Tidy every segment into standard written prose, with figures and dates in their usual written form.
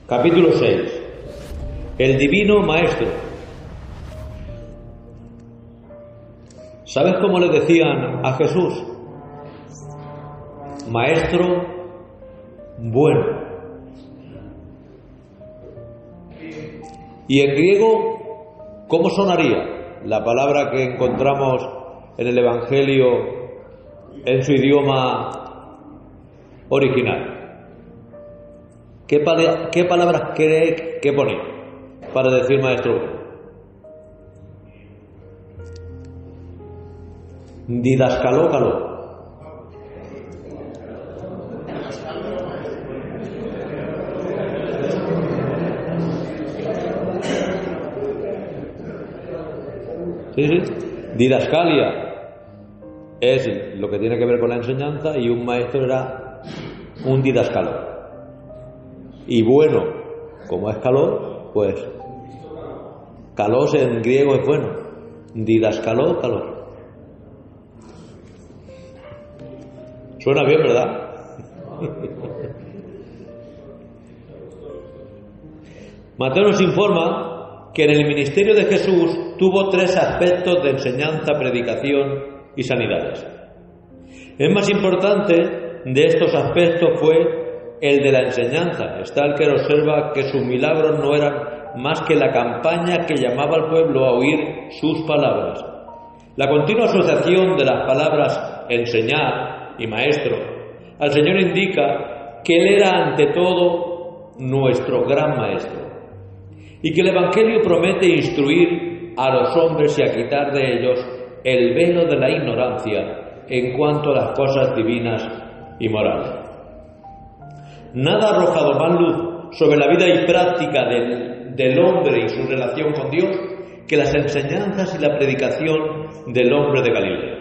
Capítulo 6. El Divino Maestro. ¿Sabes cómo le decían a Jesús? Maestro bueno. Y en griego, ¿cómo sonaría la palabra que encontramos en el Evangelio en su idioma original? ¿Qué palabras cree que pone para decir maestro bueno? Didascalócalo. Sí. Didascalia es lo que tiene que ver con la enseñanza, y un maestro era un didascalo. Y bueno, como es calor, pues kalos en griego es bueno. Didascaló, calor. Suena bien, ¿verdad? Mateo nos informa que en el ministerio de Jesús tuvo 3 aspectos de enseñanza, predicación y sanidades. El más importante de estos aspectos fue el de la enseñanza. Está el que observa que sus milagros no eran más que la campaña que llamaba al pueblo a oír sus palabras. La continua asociación de las palabras enseñar y maestro al Señor indica que Él era ante todo nuestro gran maestro, y que el Evangelio promete instruir a los hombres y a quitar de ellos el velo de la ignorancia en cuanto a las cosas divinas y morales. Nada ha arrojado más luz sobre la vida y práctica del hombre y su relación con Dios que las enseñanzas y la predicación del hombre de Galilea.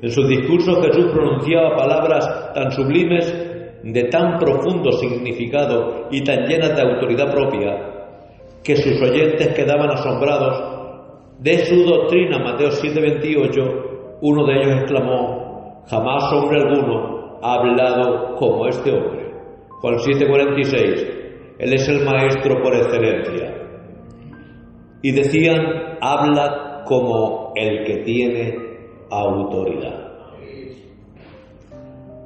En sus discursos Jesús pronunciaba palabras tan sublimes, de tan profundo significado y tan llenas de autoridad propia, que sus oyentes quedaban asombrados de su doctrina. Mateo 7:28, uno de ellos exclamó: jamás hombre alguno ha hablado como este hombre. Juan 7:46, Él es el maestro por excelencia. Y decían: habla como el que tiene autoridad.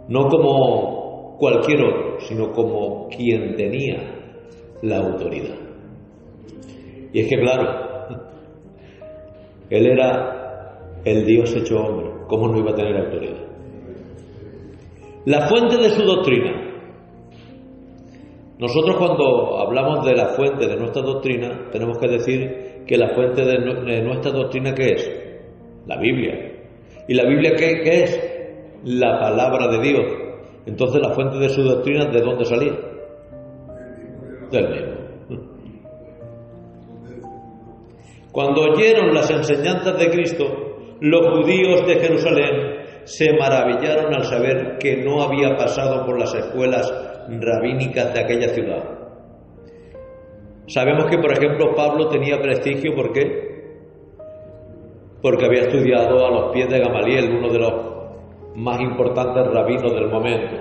No como cualquier otro, sino como quien tenía la autoridad. Y es que claro, Él era el Dios hecho hombre. ¿Cómo no iba a tener autoridad? La fuente de su doctrina. Nosotros cuando hablamos de la fuente de nuestra doctrina, tenemos que decir que la fuente de nuestra doctrina, ¿qué es? La Biblia. ¿Y la Biblia qué es? La palabra de Dios. Entonces la fuente de su doctrina, ¿de dónde salía? Del mismo. Cuando oyeron las enseñanzas de Cristo, los judíos de Jerusalén se maravillaron al saber que no había pasado por las escuelas rabínicas de aquella ciudad. Sabemos que, por ejemplo, Pablo tenía prestigio. ¿Por qué? Porque había estudiado a los pies de Gamaliel, uno de los más importantes rabinos del momento.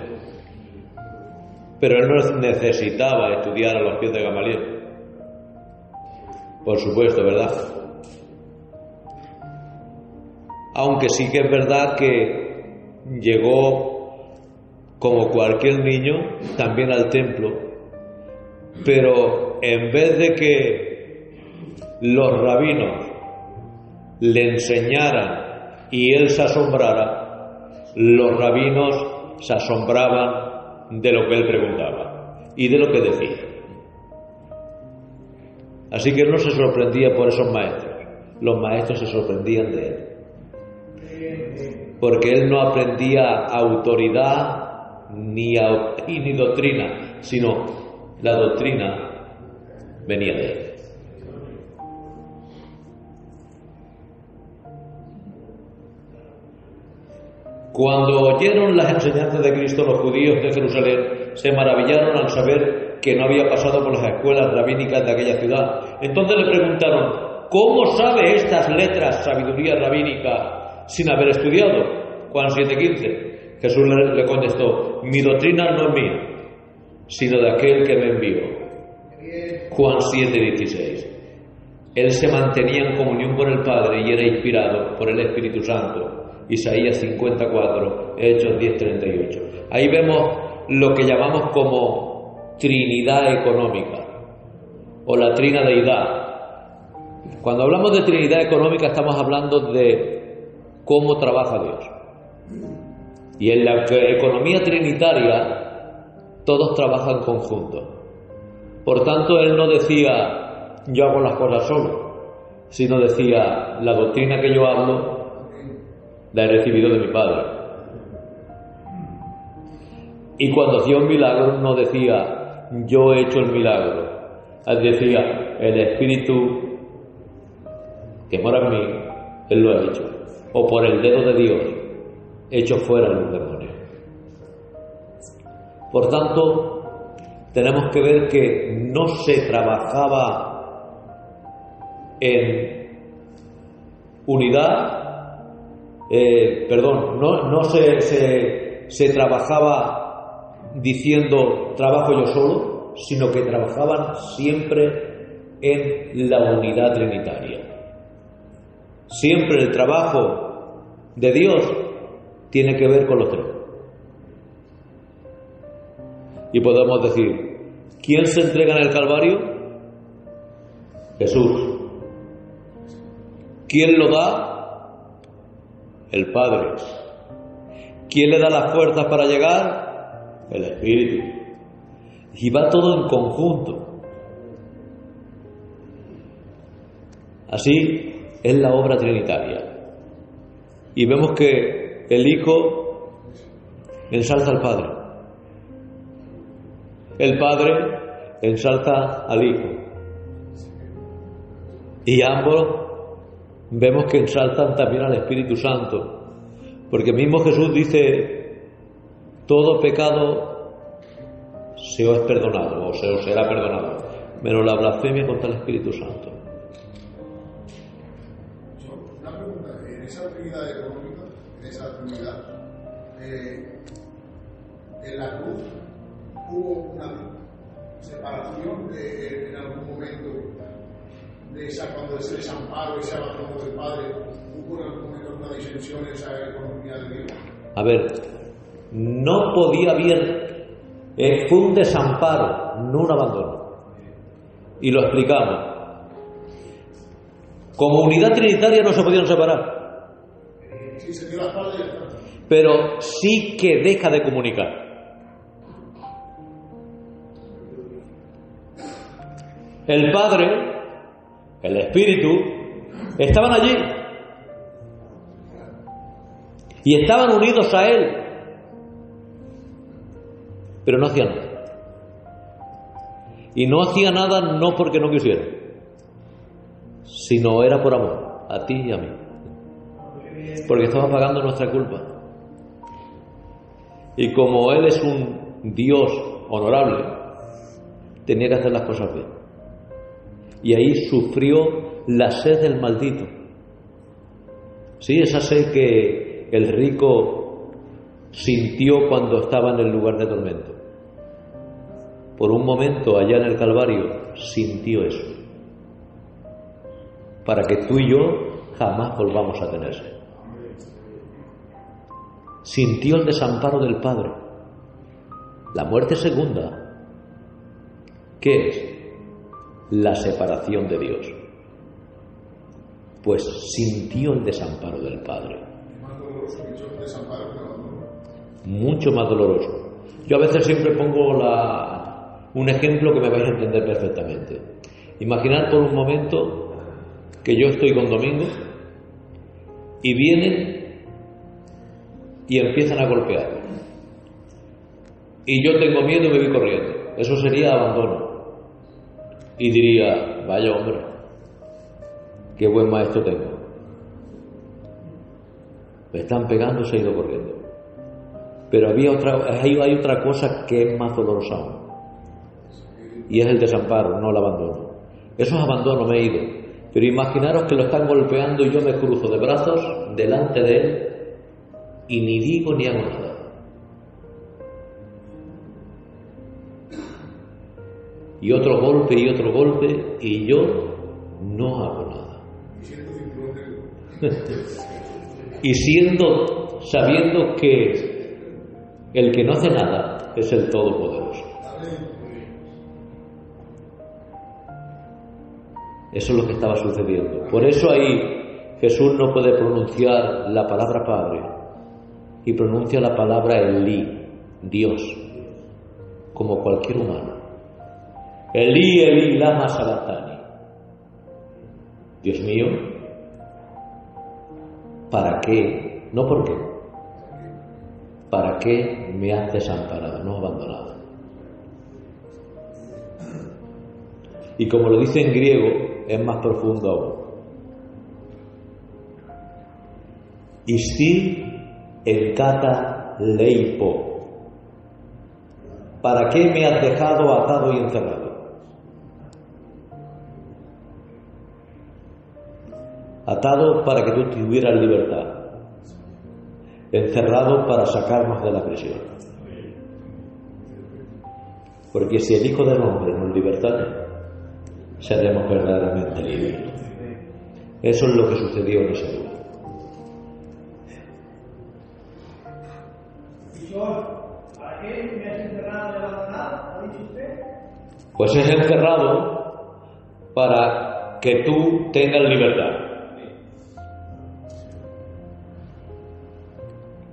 Pero él no necesitaba estudiar a los pies de Gamaliel. Por supuesto, ¿verdad? Aunque sí que es verdad que llegó como cualquier niño también al templo, pero en vez de que los rabinos le enseñaran y él se asombrara, los rabinos se asombraban de lo que él preguntaba y de lo que decía. Así que él no se sorprendía por esos maestros, los maestros se sorprendían de él, porque él no aprendía autoridad ni doctrina, sino la doctrina venía de él. Cuando oyeron las enseñanzas de Cristo, los judíos de Jerusalén se maravillaron al saber que no había pasado por las escuelas rabínicas de aquella ciudad. Entonces le preguntaron: ¿cómo sabe estas letras, sabiduría rabínica, sin haber estudiado? Juan 7:15. Jesús le contestó: mi doctrina no es mía, sino de aquel que me envió. Juan 7:16. Él se mantenía en comunión con el Padre y era inspirado por el Espíritu Santo. Isaías 54, Hechos 10:38. Ahí vemos lo que llamamos como Trinidad económica o la trinadeidad. Cuando hablamos de Trinidad económica estamos hablando de cómo trabaja Dios. Y en la economía trinitaria todos trabajan en conjunto. Por tanto, él no decía yo hago las cosas solo, sino decía la doctrina que yo hablo la he recibido de mi Padre. Y cuando hacía un milagro no decía yo he hecho el milagro, él decía el Espíritu que mora en mí, él lo ha hecho, o por el dedo de Dios hecho fuera los demonios. Por tanto, tenemos que ver que no se trabajaba en unidad, no se trabajaba diciendo trabajo yo solo, sino que trabajaban siempre en la unidad trinitaria. Siempre el trabajo de Dios tiene que ver con los tres. Y podemos decir, ¿quién se entrega en el Calvario? Jesús. ¿Quién lo da? El Padre. ¿Quién le da las fuerzas para llegar? El Espíritu. Y va todo en conjunto. Así es la obra trinitaria. Y vemos que el Hijo ensalza al Padre. El Padre ensalza al Hijo. Y ambos vemos que ensalzan también al Espíritu Santo. Porque mismo Jesús dice, todo pecado se os es perdonado, o se os será perdonado, menos la blasfemia contra el Espíritu Santo. Una pregunta, en esa Trinidad económica, en esa Trinidad, en la cruz, ¿hubo una separación en algún momento de esa, cuando ese desamparo, ese abandono del Padre, hubo en algún momento una disensión en esa economía de Dios? A ver, no podía haber, fue un desamparo, no un abandono. Y lo explicamos. Como unidad trinitaria no se podían separar. Sí, se dio la espalda y ya está. Pero sí que deja de comunicar. El Padre, el Espíritu, estaban allí y estaban unidos a Él, pero no hacían nada. Y no hacía nada no porque no quisiera, sino era por amor, a ti y a mí, porque estaba pagando nuestra culpa. Y como Él es un Dios honorable, tenía que hacer las cosas bien. Y ahí sufrió la sed del maldito. Sí, esa sed que el rico sintió cuando estaba en el lugar de tormento. Por un momento allá en el Calvario sintió eso. Para que tú y yo jamás volvamos a tener sed. Sintió el desamparo del Padre. La muerte segunda, ¿qué es? La separación de Dios. Pues sintió el desamparo del Padre. Más doloroso que el desamparo que el abandono. Mucho más doloroso. Yo a veces siempre pongo un ejemplo que me vais a entender perfectamente. Imaginad por un momento que yo estoy con Domingo y vienen y empiezan a golpear. Y yo tengo miedo y me voy corriendo. Eso sería abandono. Y diría, vaya hombre, qué buen maestro tengo. Me están pegando, se ha ido corriendo. Pero hay otra cosa que es más dolorosa aún. Y es el desamparo, no el abandono. Eso es abandono, me he ido. Pero imaginaros que lo están golpeando y yo me cruzo de brazos delante de él y ni digo ni hago nada. y otro golpe y otro golpe, y yo no hago nada. Y sabiendo que el que no hace nada es el Todopoderoso. Eso es lo que estaba sucediendo. Por eso ahí Jesús no puede pronunciar la palabra Padre y pronuncia la palabra Elí, Dios, como cualquier humano. Elí, Elí, lama sabactani. Dios mío, ¿para qué? No por qué. ¿Para qué me has desamparado, no abandonado? Y como lo dice en griego, es más profundo aún. Istir enkata leipo. ¿Para qué me has dejado atado y encerrado? Atado para que tú tuvieras libertad. Encerrado para sacarnos de la prisión. Porque si el Hijo del Hombre nos libertare, seremos verdaderamente libres. Eso es lo que sucedió en ese lugar. ¿Para qué me has encerrado de abandonado? ¿Ha dicho usted? Pues es encerrado para que tú tengas libertad.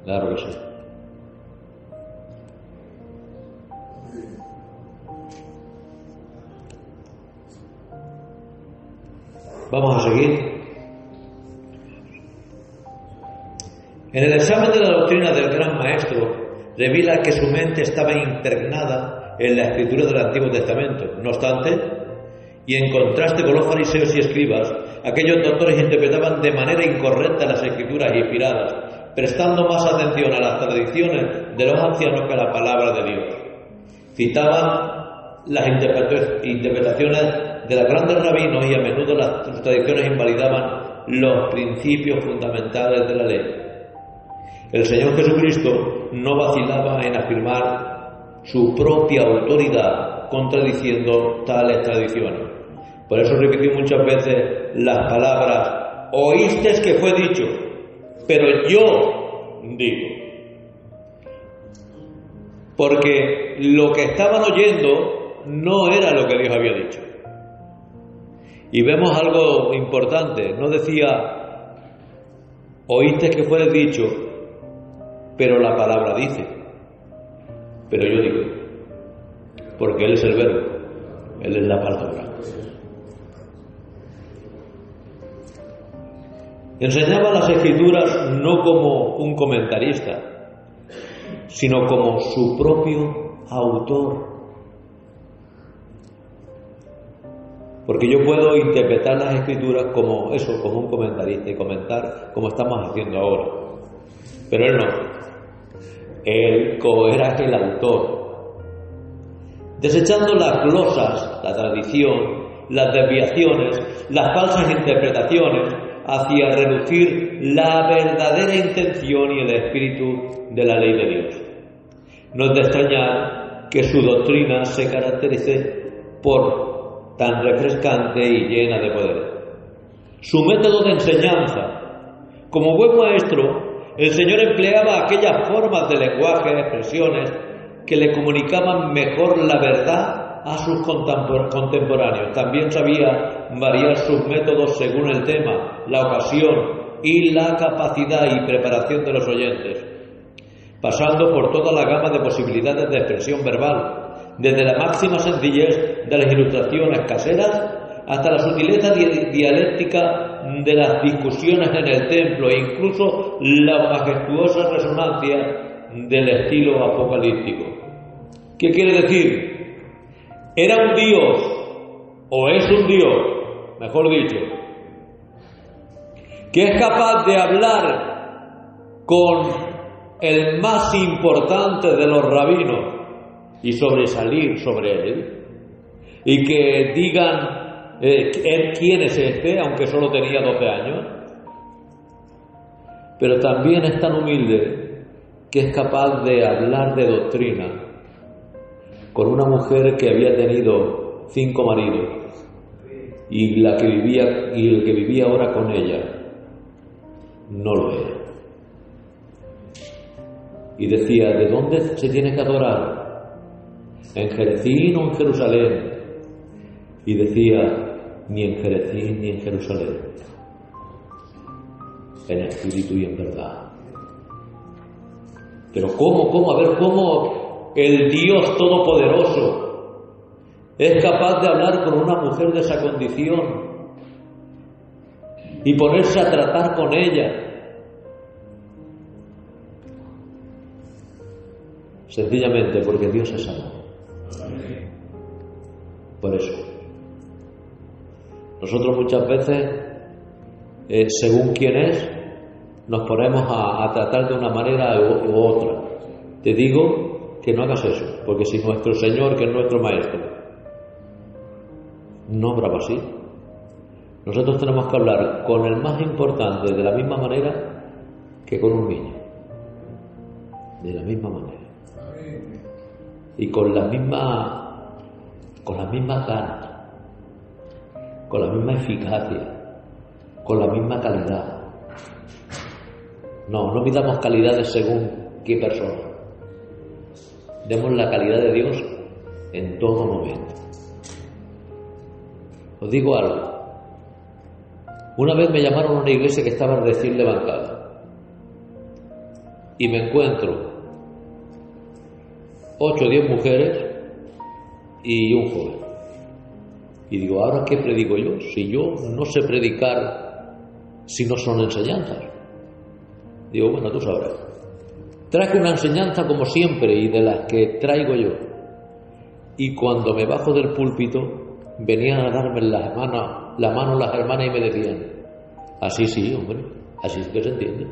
Claro que sí. Vamos a seguir. En el examen de la doctrina del Gran Maestro revela que su mente estaba impregnada en la escritura del Antiguo Testamento. No obstante, y en contraste con los fariseos y escribas, aquellos doctores interpretaban de manera incorrecta las escrituras inspiradas, prestando más atención a las tradiciones de los ancianos que a la palabra de Dios. Citaban las interpretaciones de los grandes rabinos y a menudo sus tradiciones invalidaban los principios fundamentales de la ley. El Señor Jesucristo no vacilaba en afirmar su propia autoridad contradiciendo tales tradiciones. Por eso repitió muchas veces las palabras: oísteis que fue dicho, pero yo digo. Porque lo que estaban oyendo no era lo que Dios había dicho. Y vemos algo importante. No decía: oíste que fue dicho, pero la palabra dice, pero yo digo. Porque Él es el verbo, Él es la palabra. Enseñaba las Escrituras no como un comentarista, sino como su propio autor. Porque yo puedo interpretar las Escrituras como eso, como un comentarista, y comentar como estamos haciendo ahora. Pero Él no. Él era el autor. Desechando las glosas, la tradición, las desviaciones, las falsas interpretaciones, hacia reducir la verdadera intención y el espíritu de la ley de Dios. No es de extrañar que su doctrina se caracterice por tan refrescante y llena de poder. Su método de enseñanza. Como buen maestro, el Señor empleaba aquellas formas de lenguaje, expresiones, que le comunicaban mejor la verdad a sus contemporáneos. También sabía variar sus métodos según el tema, la ocasión y la capacidad y preparación de los oyentes, pasando por toda la gama de posibilidades de expresión verbal, desde la máxima sencillez de las ilustraciones caseras hasta la sutileza dialéctica de las discusiones en el templo e incluso la majestuosa resonancia del estilo apocalíptico. ¿Qué quiere decir? Era un Dios, o es un Dios, mejor dicho, que es capaz de hablar con el más importante de los rabinos y sobresalir sobre él, y que digan quién es este, aunque solo tenía 12 años, pero también es tan humilde que es capaz de hablar de doctrina con una mujer que había tenido 5 maridos, y el que vivía ahora con ella no lo era. Y decía, ¿de dónde se tiene que adorar? ¿En Jerezín o en Jerusalén? Y decía, ni en Jerezín ni en Jerusalén, en espíritu y en verdad. Pero ¿cómo? A ver, ¿cómo el Dios Todopoderoso es capaz de hablar con una mujer de esa condición y ponerse a tratar con ella? Sencillamente porque Dios es amor. Por eso. Nosotros muchas veces, según quién es, nos ponemos a tratar de una manera u otra. Te digo que no hagas eso, porque si nuestro Señor, que es nuestro Maestro, no obraba así, nosotros tenemos que hablar con el más importante de la misma manera que con un niño. De la misma manera. Y con las mismas ganas, con la misma eficacia, con la misma calidad. No midamos calidades según qué persona. Demos la calidad de Dios en todo momento. Os digo algo. Una vez me llamaron a una iglesia que estaba recién levantada y me encuentro 8 o 10 mujeres y un joven. Y digo, ¿ahora qué predico yo? Si yo no sé predicar si no son enseñanzas. Digo, bueno, tú sabrás. Traje una enseñanza como siempre y de las que traigo yo. Y cuando me bajo del púlpito, venían a darme la mano las hermanas y me decían, así sí, hombre, así es que se entiende.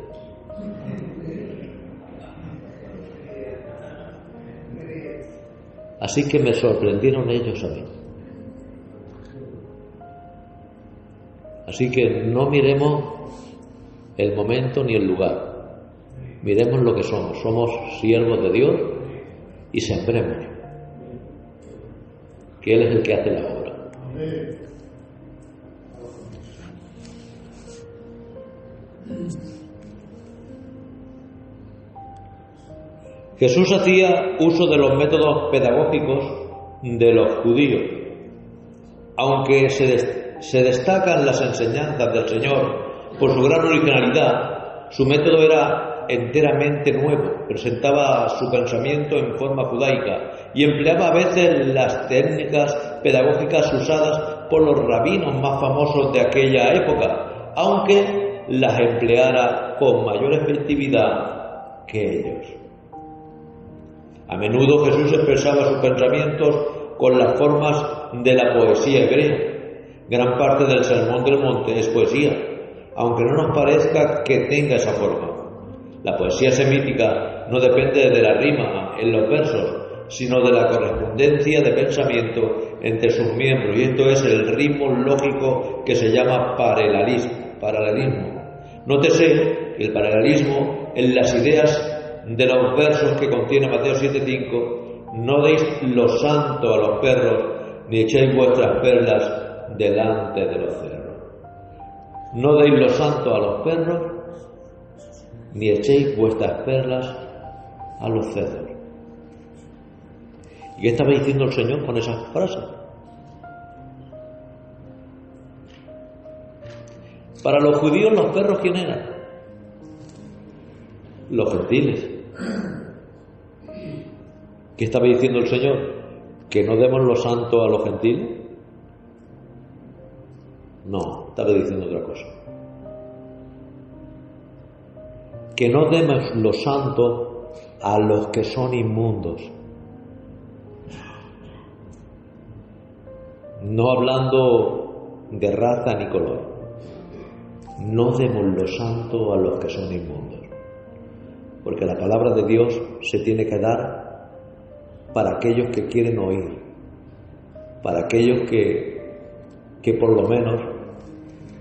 Así que me sorprendieron ellos a mí. Así que no miremos el momento ni el lugar. Miremos lo que somos. Somos siervos de Dios y sembremos. Que Él es el que hace la obra. Jesús hacía uso de los métodos pedagógicos de los judíos. Aunque se destacan las enseñanzas del Señor por su gran originalidad, su método era enteramente nuevo, presentaba su pensamiento en forma judaica y empleaba a veces las técnicas pedagógicas usadas por los rabinos más famosos de aquella época, aunque las empleara con mayor efectividad que ellos. A menudo Jesús expresaba sus pensamientos con las formas de la poesía hebrea. Gran parte del Sermón del Monte es poesía, aunque no nos parezca que tenga esa forma. La poesía semítica no depende de la rima en los versos, sino de la correspondencia de pensamiento entre sus miembros, y esto es el ritmo lógico que se llama paralelismo. Nótese que el paralelismo en las ideas de los versos que contiene Mateo 7:5, no deis lo santo a los perros, ni echéis vuestras perlas delante de los cerdos. No deis lo santo a los perros, ni echéis vuestras perlas a los cerdos. ¿Y qué estaba diciendo el Señor con esas frases? Para los judíos, los perros, ¿quién eran? Los gentiles. ¿Qué estaba diciendo el Señor? ¿Que no demos lo santo a los gentiles? No, estaba diciendo otra cosa. Que no demos lo santo a los que son inmundos. No hablando de raza ni color. No demos lo santo a los que son inmundos. Porque la palabra de Dios se tiene que dar para aquellos que quieren oír, para aquellos que por lo menos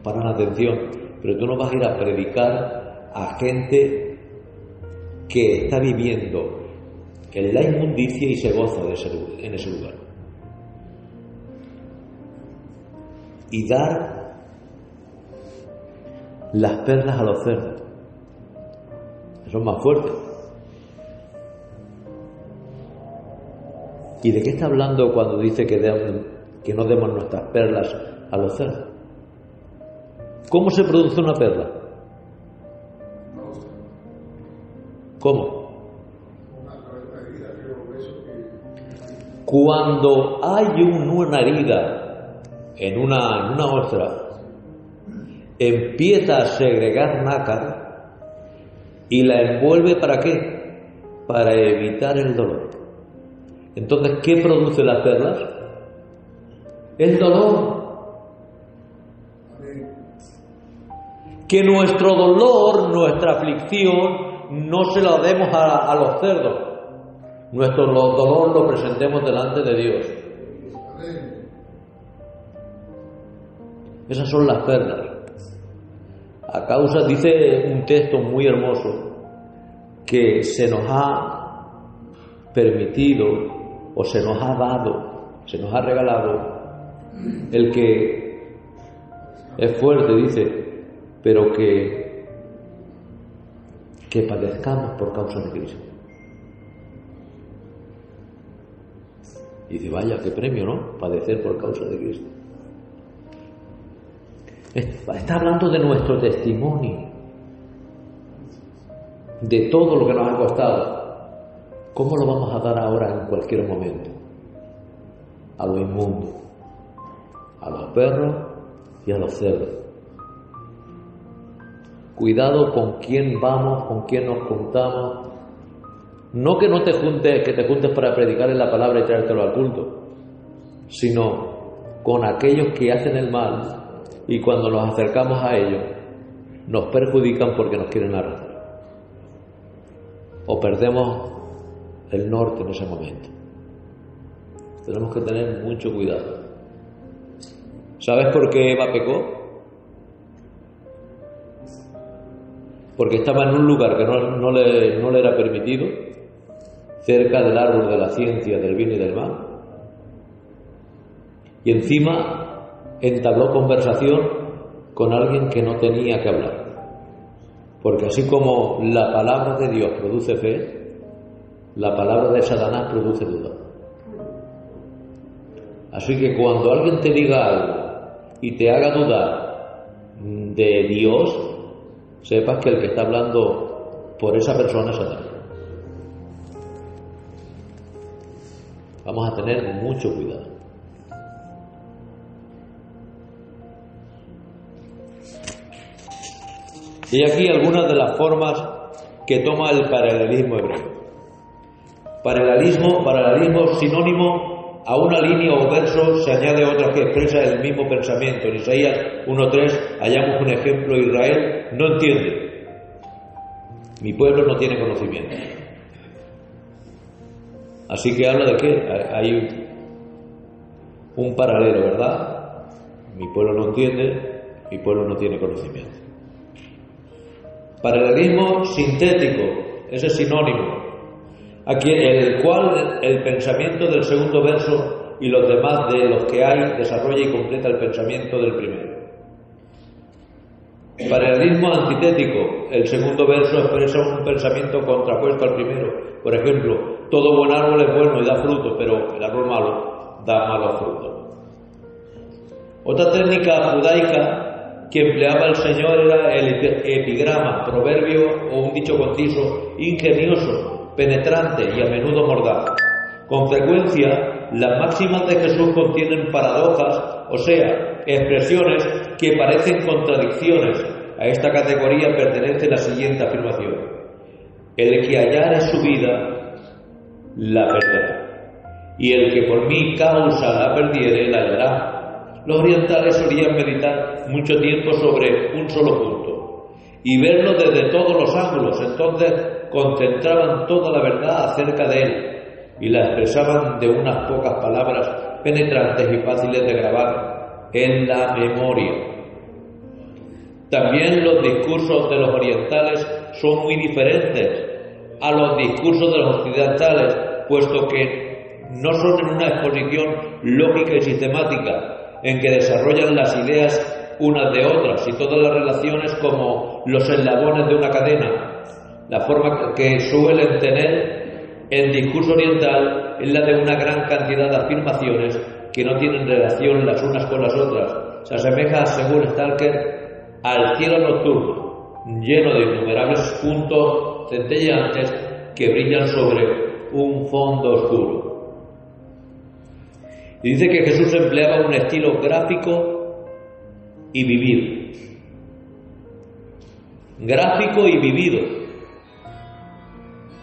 paran atención. Pero tú no vas a ir a predicar a gente que está viviendo en la inmundicia y se goza en ese lugar. y dar las perlas a los cerdos. Eso es más fuerte. ¿Y de qué está hablando cuando dice que no demos nuestras perlas a los cerdos? ¿Cómo se produce una perla? ¿Cómo? Cuando hay una herida en una ostra, empieza a segregar nácar y la envuelve ¿para qué? Para evitar el dolor. Entonces, ¿qué produce las perlas? El dolor. Que nuestro dolor, nuestra aflicción, no se lo demos a los cerdos. Nuestro dolor lo presentemos delante de Dios. Esas son las perlas. A causa, dice un texto muy hermoso, que se nos ha permitido o se nos ha dado, se nos ha regalado, el que es fuerte, dice, pero que padezcamos por causa de Cristo. Y dice, vaya, qué premio, ¿no? Padecer por causa de Cristo. Está hablando de nuestro testimonio, de todo lo que nos ha costado. ¿Cómo lo vamos a dar ahora en cualquier momento? A lo inmundo, a los perros y a los cerdos. Cuidado con quién vamos, con quién nos juntamos. No que te juntes para predicar en la palabra y traértelo al culto, sino con aquellos que hacen el mal y cuando nos acercamos a ellos nos perjudican porque nos quieren arrastrar. O perdemos el norte en ese momento. Tenemos que tener mucho cuidado. ¿Sabes por qué Eva pecó? Porque estaba en un lugar que no le era permitido, cerca del árbol de la ciencia del bien y del mal, y encima entabló conversación con alguien que no tenía que hablar, porque así como la palabra de Dios produce fe, la palabra de Satanás produce duda. Así que cuando alguien te diga algo y te haga dudar de Dios, sepas que el que está hablando por esa persona es Satanás. Vamos a tener mucho cuidado. Y aquí algunas de las formas que toma el paralelismo hebreo. Paralelismo sinónimo a una línea o verso se añade otra que expresa el mismo pensamiento. En Isaías 1:3 hallamos un ejemplo. Israel no entiende. Mi pueblo no tiene conocimiento. Así que habla de que hay un paralelo, ¿verdad? Mi pueblo no entiende, mi pueblo no tiene conocimiento. Paralelismo sintético, ese es sinónimo, aquí el cual el pensamiento del segundo verso y los demás de los que hay desarrolla y completa el pensamiento del primero. Paralelismo antitético, el segundo verso expresa un pensamiento contrapuesto al primero. Por ejemplo, todo buen árbol es bueno y da fruto, pero el árbol malo da malos frutos. Otra técnica judaica que empleaba el Señor era el epigrama, proverbio o un dicho conciso, ingenioso, penetrante y a menudo mordaz. Con frecuencia, las máximas de Jesús contienen paradojas, o sea, expresiones que parecen contradicciones. A esta categoría pertenece la siguiente afirmación: el que hallare su vida, la perderá, y el que por mi causa la perdiere, la hallará. Los orientales solían meditar mucho tiempo sobre un solo punto y verlo desde todos los ángulos. Entonces concentraban toda la verdad acerca de él y la expresaban de unas pocas palabras penetrantes y fáciles de grabar en la memoria. También los discursos de los orientales son muy diferentes a los discursos de los occidentales, puesto que no son en una exposición lógica y sistemática. en que desarrollan las ideas unas de otras y todas las relaciones como los eslabones de una cadena. La forma que suelen tener el discurso oriental es la de una gran cantidad de afirmaciones que no tienen relación las unas con las otras. Se asemeja, según Stalker, al cielo nocturno, lleno de innumerables puntos centelleantes que brillan sobre un fondo oscuro. Y dice que Jesús empleaba un estilo gráfico y vivido. Gráfico y vivido.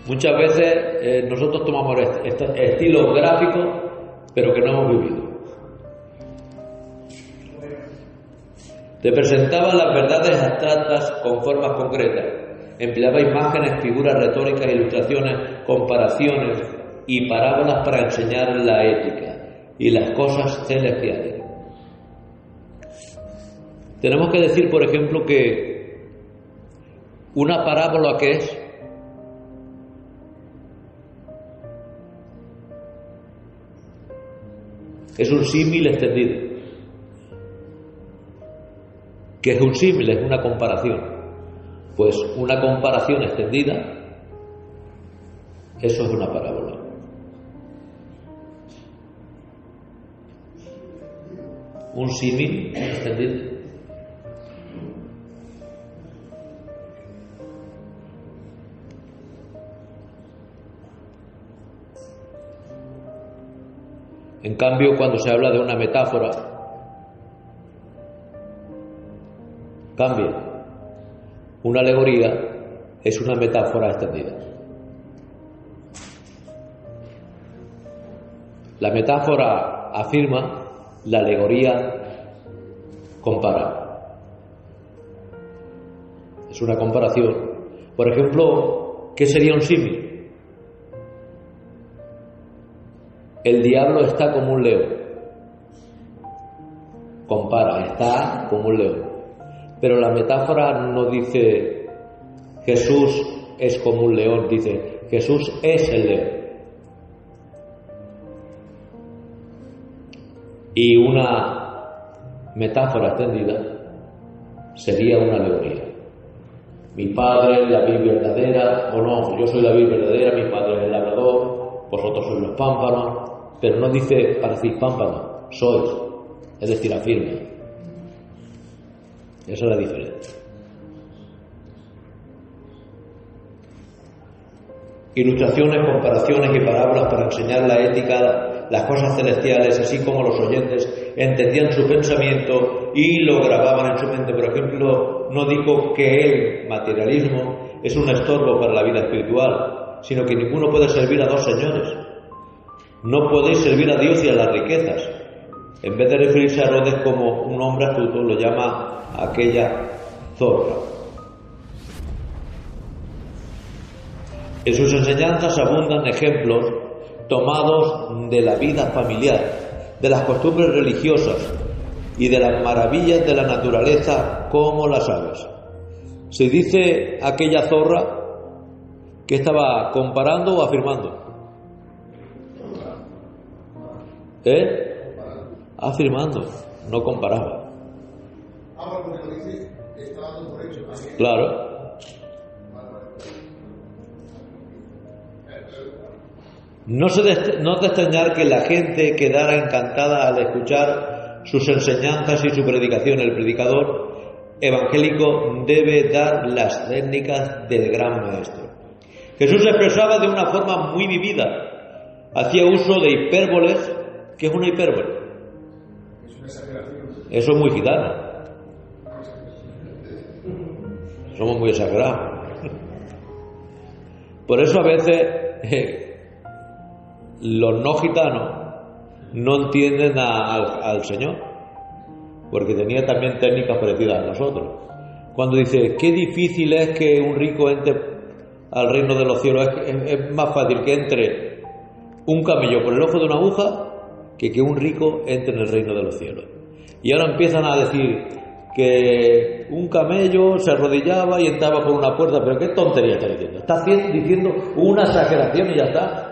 Muchas veces nosotros tomamos estilos gráficos, pero que no hemos vivido. Te presentaba las verdades abstractas con formas concretas. Empleaba imágenes, figuras retóricas, ilustraciones, comparaciones y parábolas para enseñar la ética y las cosas celestiales. Tenemos que decir, por ejemplo, que una parábola, ¿qué es? Es un símil extendido. ¿Qué es un símil? Es una comparación. Pues una comparación extendida, eso es una parábola. Un símil extendido. En cambio, cuando se habla de una metáfora, cambia. Una alegoría es una metáfora extendida. La metáfora afirma, la alegoría compara. Es una comparación. Por ejemplo, ¿qué sería un símil? El diablo está como un león. Compara, está como un león. Pero la metáfora no dice Jesús es como un león, dice Jesús es el león. Y una metáfora extendida sería una alegoría. Mi padre es la vid verdadera, o no, yo soy la vid verdadera, mi padre es el labrador, vosotros sois los pámpanos, pero no dice parecéis pámpanos, sois, es decir, afirma. Esa es la diferencia. Ilustraciones, comparaciones y parábolas para enseñar la ética, las cosas celestiales, así como los oyentes entendían su pensamiento y lo grababan en su mente. Por ejemplo, no dijo que el materialismo es un estorbo para la vida espiritual, sino que ninguno puede servir a dos señores. No podéis servir a Dios y a las riquezas. En vez de referirse a Herodes como un hombre astuto, lo llama aquella zorra. En sus enseñanzas abundan ejemplos tomados de la vida familiar, de las costumbres religiosas y de las maravillas de la naturaleza como las aves. Se dice aquella zorra que estaba comparando o afirmando. Afirmando, no comparaba. Porque lo dice, está dando por hecho también. Claro. No es de extrañar que la gente quedara encantada al escuchar sus enseñanzas y su predicación. El predicador evangélico debe dar las técnicas del gran maestro. Jesús se expresaba de una forma muy vivida. Hacía uso de hipérboles. ¿Qué es una hipérbole? Es una exageración. Eso es muy gitano. Somos muy exagerados. Por eso a veces los no gitanos no entienden al Señor, porque tenía también técnicas parecidas a nosotros. Cuando dice, qué difícil es que un rico entre al reino de los cielos, es más fácil que entre un camello por el ojo de una aguja que un rico entre en el reino de los cielos. Y ahora empiezan a decir que un camello se arrodillaba y entraba por una puerta, pero qué tontería está diciendo. Está diciendo una exageración y ya está.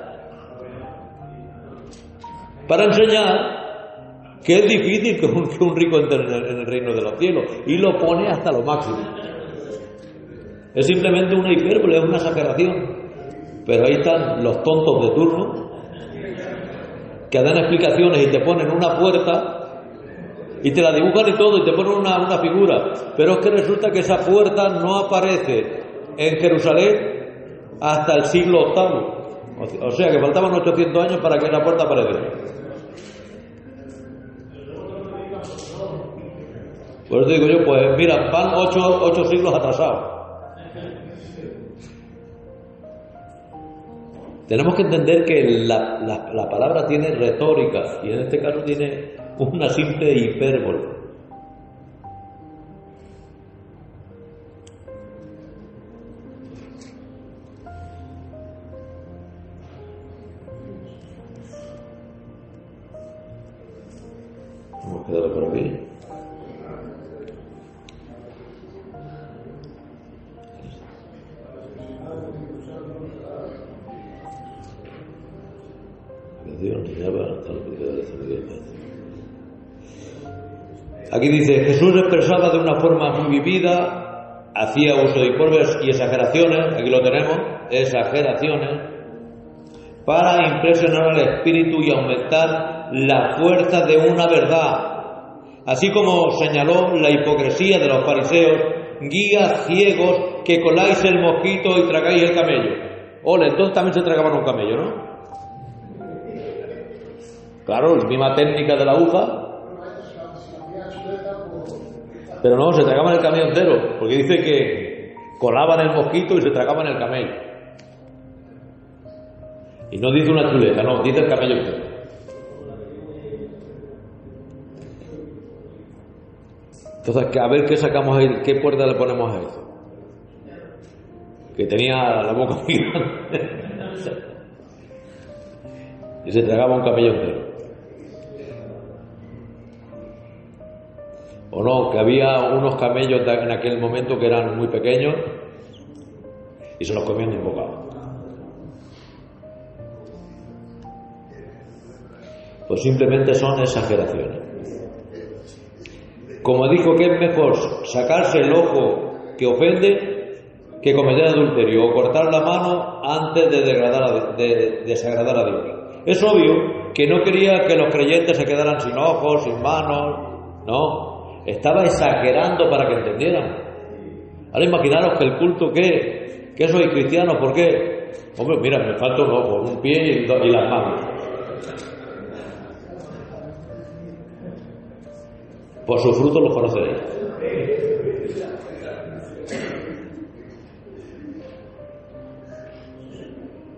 Para enseñar que es difícil que un rico entre en el reino de los cielos, y lo pone hasta lo máximo. Es simplemente una hipérbole, es una exageración. Pero ahí están los tontos de turno que dan explicaciones y te ponen una puerta y te la dibujan y todo y te ponen una figura, pero es que resulta que esa puerta no aparece en Jerusalén hasta el siglo VIII, o sea que faltaban 800 años para que esa puerta apareciera. Por eso digo yo, pues mira, van 8 siglos atrasados. Tenemos que entender que la palabra tiene retórica y en este caso tiene una simple hipérbole. Vamos a quedarlo por aquí. Aquí dice, Jesús expresaba de una forma muy vivida, hacía uso de hipérboles y exageraciones, aquí lo tenemos, exageraciones, para impresionar al espíritu y aumentar la fuerza de una verdad, así como señaló la hipocresía de los fariseos, guías ciegos que coláis el mosquito y tragáis el camello. Ole, entonces también se tragaban un camello, ¿no? Claro, la misma técnica de la aguja, pero no, se tragaban el camello entero, porque dice que colaban el mosquito y se tragaban el camello. Y no dice una chuleta, no, dice el camello entero. Entonces, a ver qué sacamos ahí, qué puerta le ponemos a eso. Que tenía la boca muy grande. Y se tragaba un camello entero. O no, que había unos camellos en aquel momento que eran muy pequeños y se los comían de un bocado. Pues simplemente son exageraciones. Como dijo que es mejor sacarse el ojo que ofende que cometer adulterio o cortar la mano antes de desagradar a Dios. Es obvio que no quería que los creyentes se quedaran sin ojos, sin manos, no. Estaba exagerando para que entendieran. Ahora imaginaros que el culto, ¿qué soy cristiano? ¿Por qué? Hombre, mira, me falta un ojo, un pie y las manos. Por sus frutos los conoceréis.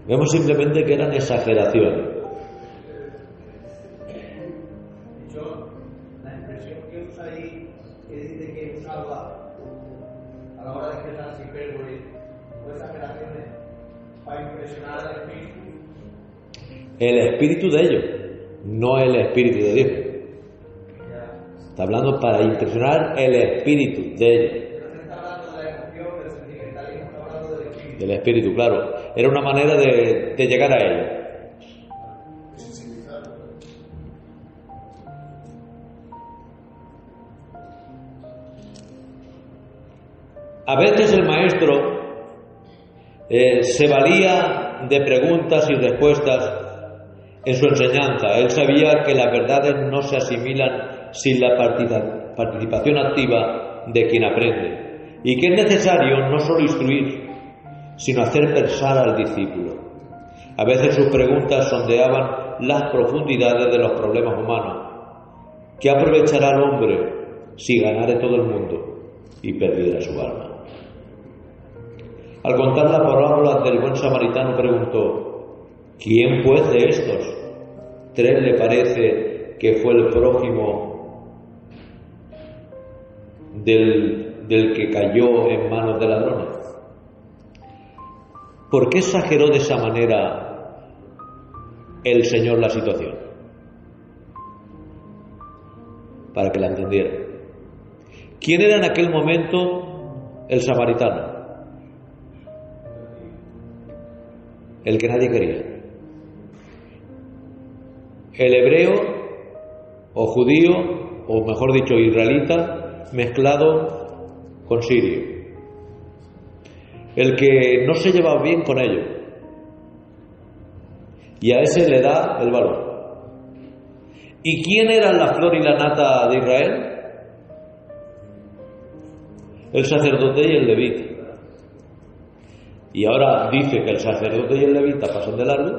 Vemos simplemente que eran exageraciones. El espíritu de ellos, no el espíritu de Dios. Está hablando para impresionar el espíritu de ellos. Del espíritu, claro. Era una manera de llegar a ellos. A veces el maestro se valía de preguntas y respuestas en su enseñanza. Él sabía que las verdades no se asimilan sin la participación activa de quien aprende y que es necesario no solo instruir, sino hacer pensar al discípulo. A veces sus preguntas sondeaban las profundidades de los problemas humanos. ¿Qué aprovechará el hombre si ganare todo el mundo y perdiera su alma? Al contar la parábola del buen samaritano preguntó: ¿quién pues de estos 3 le parece que fue el prójimo del que cayó en manos de ladrones? ¿Por qué exageró de esa manera el Señor la situación? Para que la entendieran. ¿Quién era en aquel momento el samaritano? El que nadie quería. El hebreo o judío, o mejor dicho, israelita, mezclado con sirio. El que no se lleva bien con ellos. Y a ese le da el valor. ¿Y quién era la flor y la nata de Israel? El sacerdote y el levita. Y ahora dice que el sacerdote y el levita pasan de largo,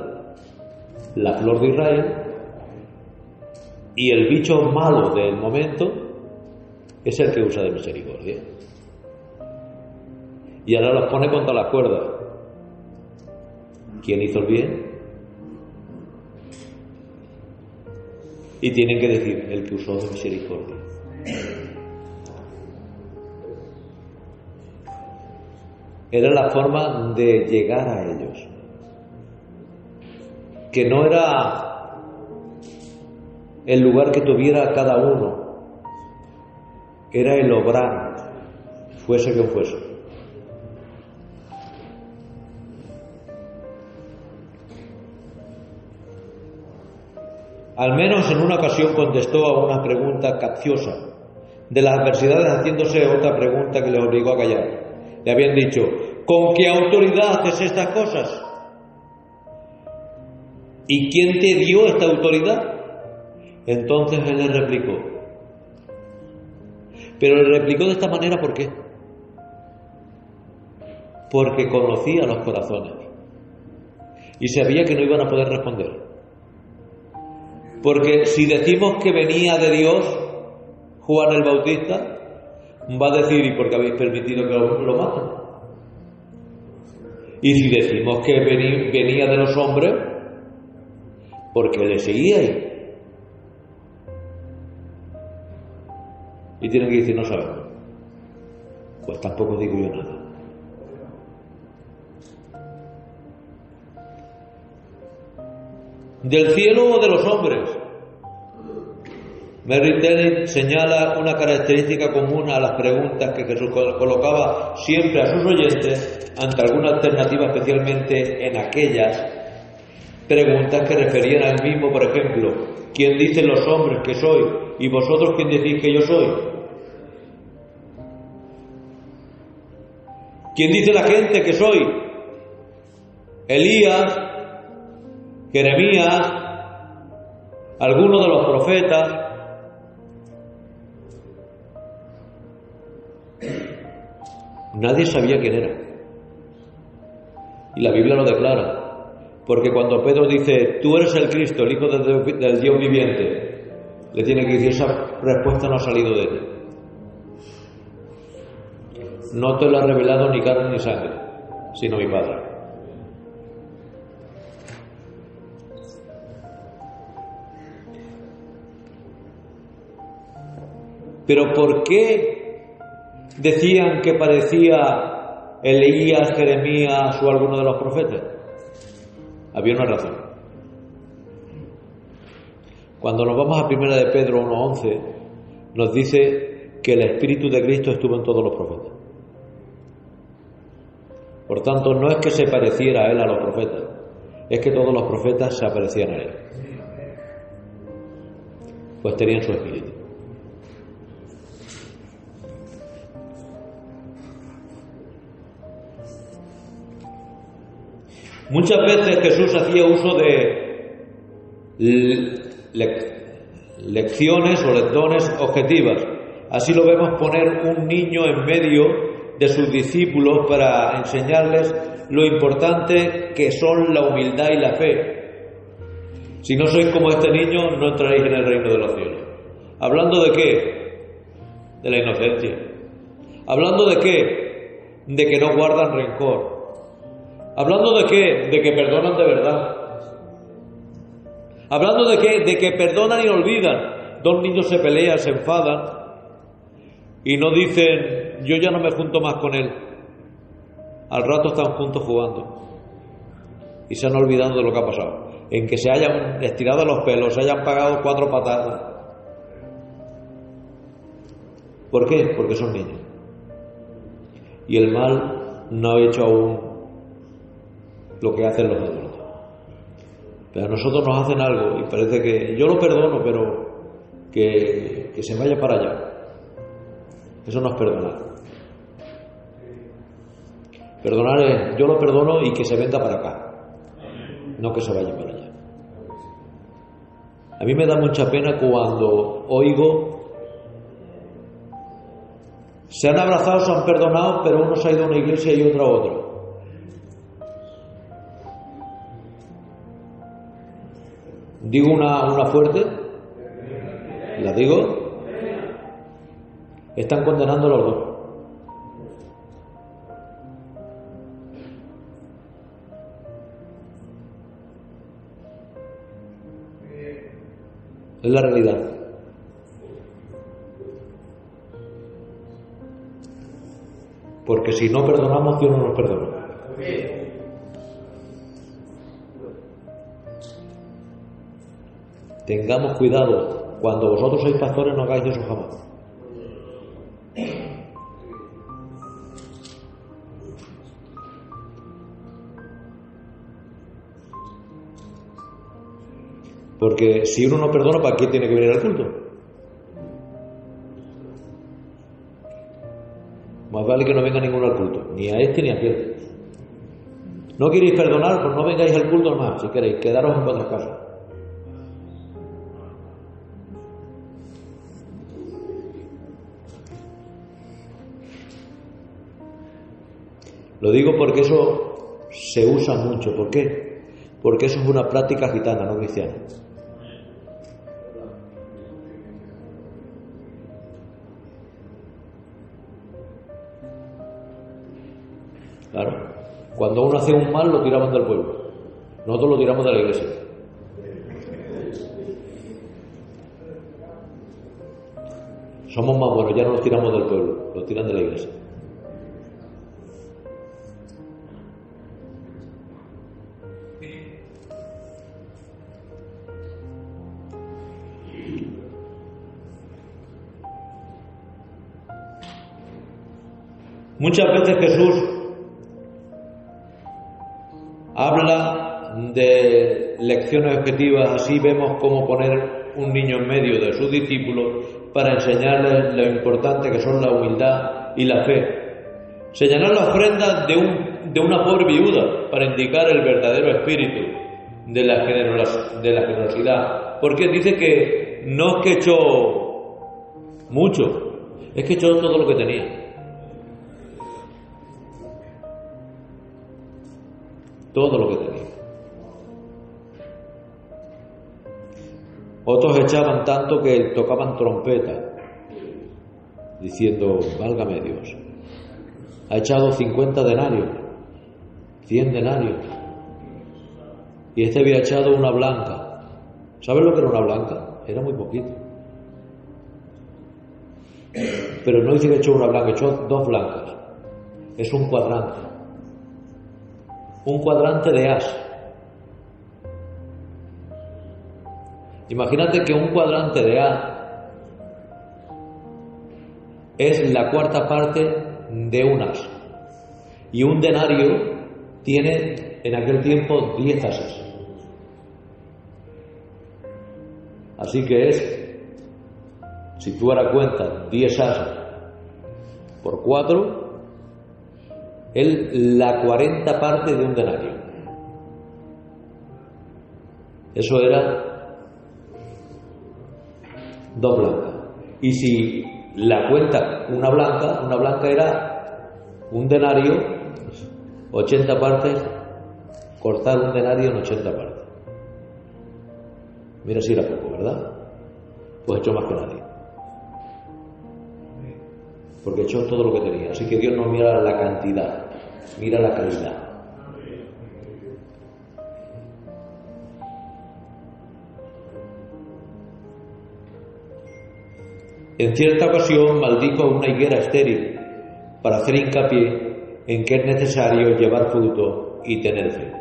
la flor de Israel, y el bicho malo del momento es el que usa de misericordia. Y ahora los pone contra las cuerdas. ¿Quién hizo el bien? Y tienen que decir, el que usó de misericordia. Era la forma de llegar a ellos. Que no era el lugar que tuviera cada uno, era el obrar, fuese quien fuese. Al menos en una ocasión contestó a una pregunta capciosa de las adversidades, haciéndose otra pregunta que le obligó a callar. Le habían dicho, ¿con qué autoridad haces estas cosas? ¿Y quién te dio esta autoridad? Entonces él le replicó. Pero le replicó de esta manera, ¿por qué? Porque conocía los corazones y sabía que no iban a poder responder. Porque si decimos que venía de Dios, Juan el Bautista va a decir, ¿y por qué habéis permitido que lo maten? Y si decimos que venía de los hombres, ¿por qué le seguíais? Y tienen que decir, no sabemos. Pues tampoco digo yo nada. ¿Del cielo o de los hombres? Merritt Dennett señala una característica común a las preguntas que Jesús colocaba siempre a sus oyentes ante alguna alternativa, especialmente en aquellas preguntas que referían a él mismo. Por ejemplo, ¿quién dicen los hombres que soy? ¿Y vosotros quién decís que yo soy? ¿Quién dice la gente que soy? Elías, Jeremías, algunos de los profetas. Nadie sabía quién era. Y la Biblia lo declara. Porque cuando Pedro dice, tú eres el Cristo, el Hijo del Dios viviente, le tiene que decir, esa respuesta no ha salido de él. No te lo ha revelado ni carne ni sangre, sino mi Padre. Pero ¿por qué decían que parecía Elías, Jeremías o alguno de los profetas? Había una razón. Cuando nos vamos a 1 de Pedro 1:11, nos dice que el Espíritu de Cristo estuvo en todos los profetas. Por tanto, no es que se pareciera a él a los profetas, es que todos los profetas se parecían a él. Pues tenían su espíritu. Muchas veces Jesús hacía uso de lecciones o lecciones objetivas. Así lo vemos poner un niño en medio de sus discípulos para enseñarles lo importante que son la humildad y la fe. Si no sois como este niño, no entraréis en el reino de los cielos. ¿Hablando de qué? De la inocencia. ¿Hablando de qué? De que no guardan rencor. ¿Hablando de qué? De que perdonan de verdad. ¿Hablando de qué? De que perdonan y olvidan. Dos niños se pelean, se enfadan y no dicen, yo ya no me junto más con él. Al rato están juntos jugando y se han olvidado de lo que ha pasado. En que se hayan estirado los pelos, se hayan pagado 4 patadas. ¿Por qué? Porque son niños. Y el mal no ha hecho aún lo que hacen los adultos. Pero a nosotros nos hacen algo y parece que yo lo perdono, pero que se vaya para allá. Eso no es perdonar. Perdonar es, yo lo perdono y que se venga para acá, no que se vaya para allá. A mí me da mucha pena cuando oigo, se han abrazado, se han perdonado, pero uno se ha ido a una iglesia y otro a otro. ¿Digo una fuerte? ¿La digo? Están condenando a los dos. Es la realidad. Porque si no perdonamos, Dios no nos perdona. Tengamos cuidado. Cuando vosotros sois pastores, no hagáis eso jamás. Porque si uno no perdona, ¿para qué tiene que venir al culto? Más vale que no venga ninguno al culto, ni a este ni a aquel. ¿No queréis perdonar? Pues no vengáis al culto más, si queréis, quedaros en vuestras casas. Lo digo porque eso se usa mucho. ¿Por qué? Porque eso es una práctica gitana, no cristiana. Claro. Cuando uno hace un mal, lo tiraban del pueblo. Nosotros lo tiramos de la iglesia. Somos más buenos, ya no los tiramos del pueblo, los tiran de la iglesia. Muchas veces Jesús habla de lecciones objetivas, así vemos cómo poner un niño en medio de sus discípulos para enseñarles lo importante que son la humildad y la fe. Señalar la ofrenda de una pobre viuda para indicar el verdadero espíritu de la generosidad. Porque dice que no es que echó mucho, es que echó todo lo que tenía. Todo lo que tenía. Otros echaban tanto que tocaban trompeta, diciendo, válgame Dios. Ha echado 50 denarios, 100 denarios. Y este había echado una blanca. ¿Sabes lo que era una blanca? Era muy poquito. Pero no dice que echó una blanca, echó 2 blancas. Es un cuadrante. Un cuadrante de as. Imagínate que un cuadrante de A es la cuarta parte de un as. Y un denario tiene en aquel tiempo 10 ases. Así que es, si tú ahora cuentas 10 ases por 4, es la 40 parte de un denario. Eso era 2 blancas. Y si la cuenta una blanca era un denario, 80 partes, cortar un denario en 80 partes. Mira si era poco, ¿verdad? Pues echó más que nadie. Porque echó todo lo que tenía. Así que Dios no mira la cantidad, mira la calidad. En cierta ocasión maldijo a una higuera estéril para hacer hincapié en que es necesario llevar fruto y tener fe.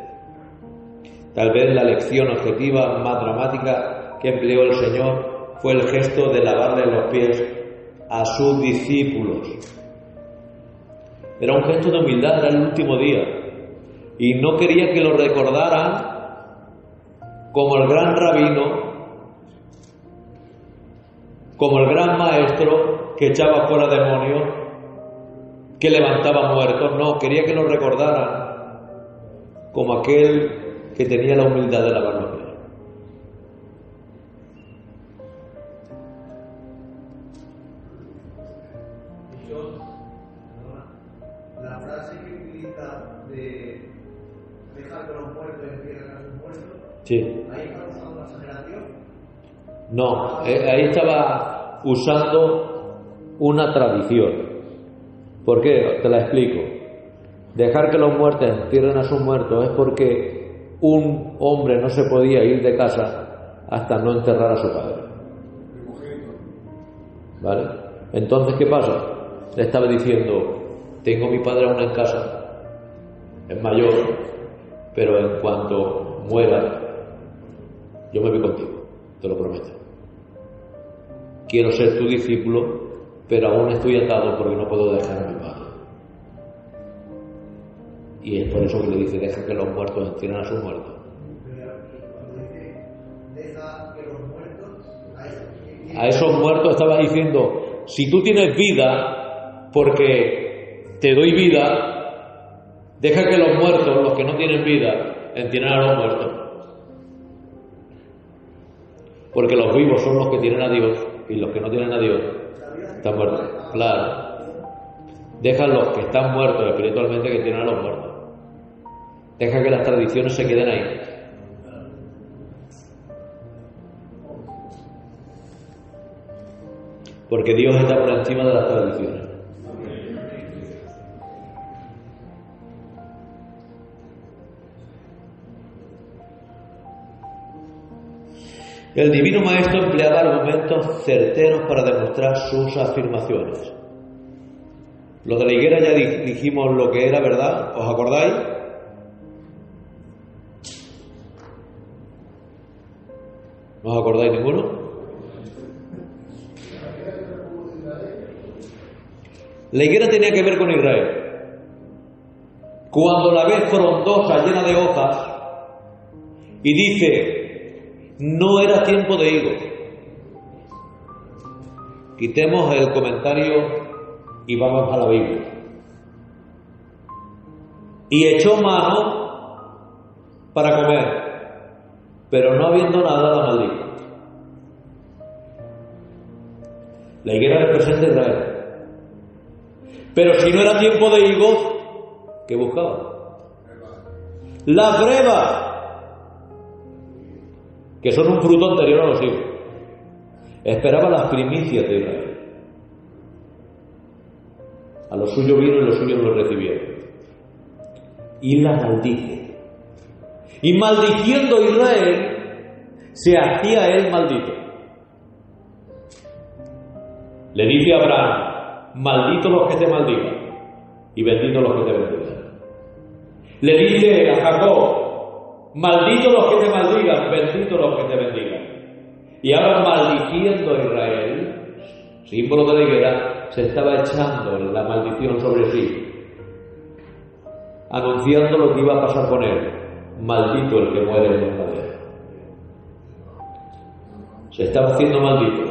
Tal vez la lección objetiva más dramática que empleó el Señor fue el gesto de lavarle los pies a sus discípulos. Era un gesto de humildad, era el último día, y no quería que lo recordaran como el gran rabino como el gran maestro que echaba fuera demonios, que levantaba muertos. No, quería que lo recordaran como aquel que tenía la humildad de lavar los pies. La frase que utiliza de dejar que los muertos entierren a sus muertos, Sí. ¿ahí está usando una exageración? No, ahí estaba usando una tradición. ¿Por qué? Te la explico. Dejar que los muertos entierren a sus muertos es porque un hombre no se podía ir de casa hasta no enterrar a su padre. ¿Vale? Entonces, ¿qué pasa? Le estaba diciendo, tengo a mi padre aún en casa, es mayor, pero en cuanto muera, yo me voy contigo, te lo prometo. Quiero ser tu discípulo, pero aún estoy atado porque no puedo dejar a mi padre. Y es por eso que le dice, deja que los muertos entierren a sus muertos. Cuando dice, deja que los muertos, A esos muertos estaba diciendo, si tú tienes vida, porque te doy vida, deja que los muertos, los que no tienen vida, entierren a los muertos. Porque los vivos son los que tienen a Dios y los que no tienen a Dios están muertos. Claro. Deja a los que están muertos espiritualmente que tienen a los muertos. Deja que las tradiciones se queden ahí. Porque Dios está por encima de las tradiciones. El Divino Maestro empleaba argumentos certeros para demostrar sus afirmaciones. Lo de la higuera ya dijimos lo que era, ¿verdad? ¿Os acordáis? ¿No os acordáis ninguno? La higuera tenía que ver con Israel. Cuando la ves frondosa, llena de hojas, y dice, no era tiempo de higos. Quitemos el comentario y vamos a la Biblia. Y echó mano para comer, pero no habiendo nada la maldijo. La higuera representa a Israel. Pero si no era tiempo de higos, ¿qué buscaba? Las brevas, que son un fruto anterior a los higos. Esperaba las primicias de Israel. A lo suyo vino y los suyos lo recibieron. Y la maldice. Y maldiciendo Israel, se hacía él maldito. Le dice a Abraham, maldito los que te maldigan y bendito los que te bendigan. Le dice a Jacob, maldito los que te maldigan, bendito los que te bendigan. Y ahora maldiciendo a Israel, símbolo de la higuera, se estaba echando la maldición sobre sí, anunciando lo que iba a pasar con él. Maldito el que muere en el madero. Se estaba haciendo maldito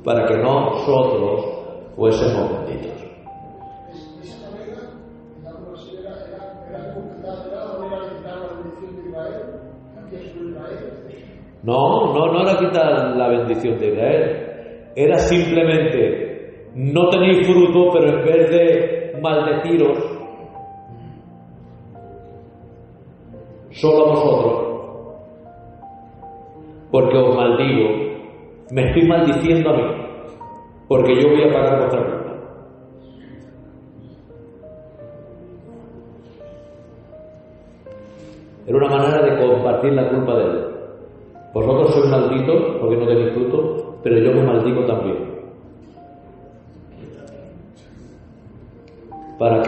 para que nosotros fuésemos benditos. No era quitar la bendición de Israel. Era simplemente, no tenéis fruto, pero en vez de maldeciros solo a vosotros, porque os maldigo, me estoy maldiciendo a mí, porque yo voy a pagar vuestra culpa. Era una manera de compartir la culpa de él. Vosotros sois malditos porque no tenéis fruto, pero yo me maldigo también. Para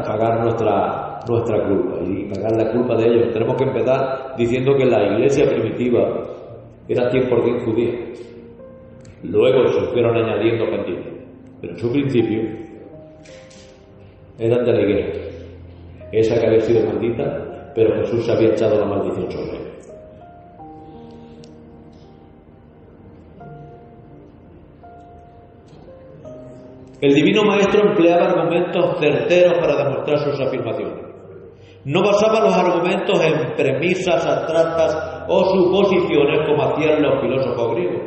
pagar nuestra culpa y pagar la culpa de ellos. Tenemos que empezar diciendo que la iglesia primitiva era 100% judía. Luego se fueron añadiendo gentiles, pero en su principio eran de la higuera, esa que había sido maldita, pero Jesús se había echado la maldición sobre él. El divino maestro empleaba argumentos certeros para demostrar sus afirmaciones. No basaba los argumentos en premisas abstractas o suposiciones como hacían los filósofos griegos,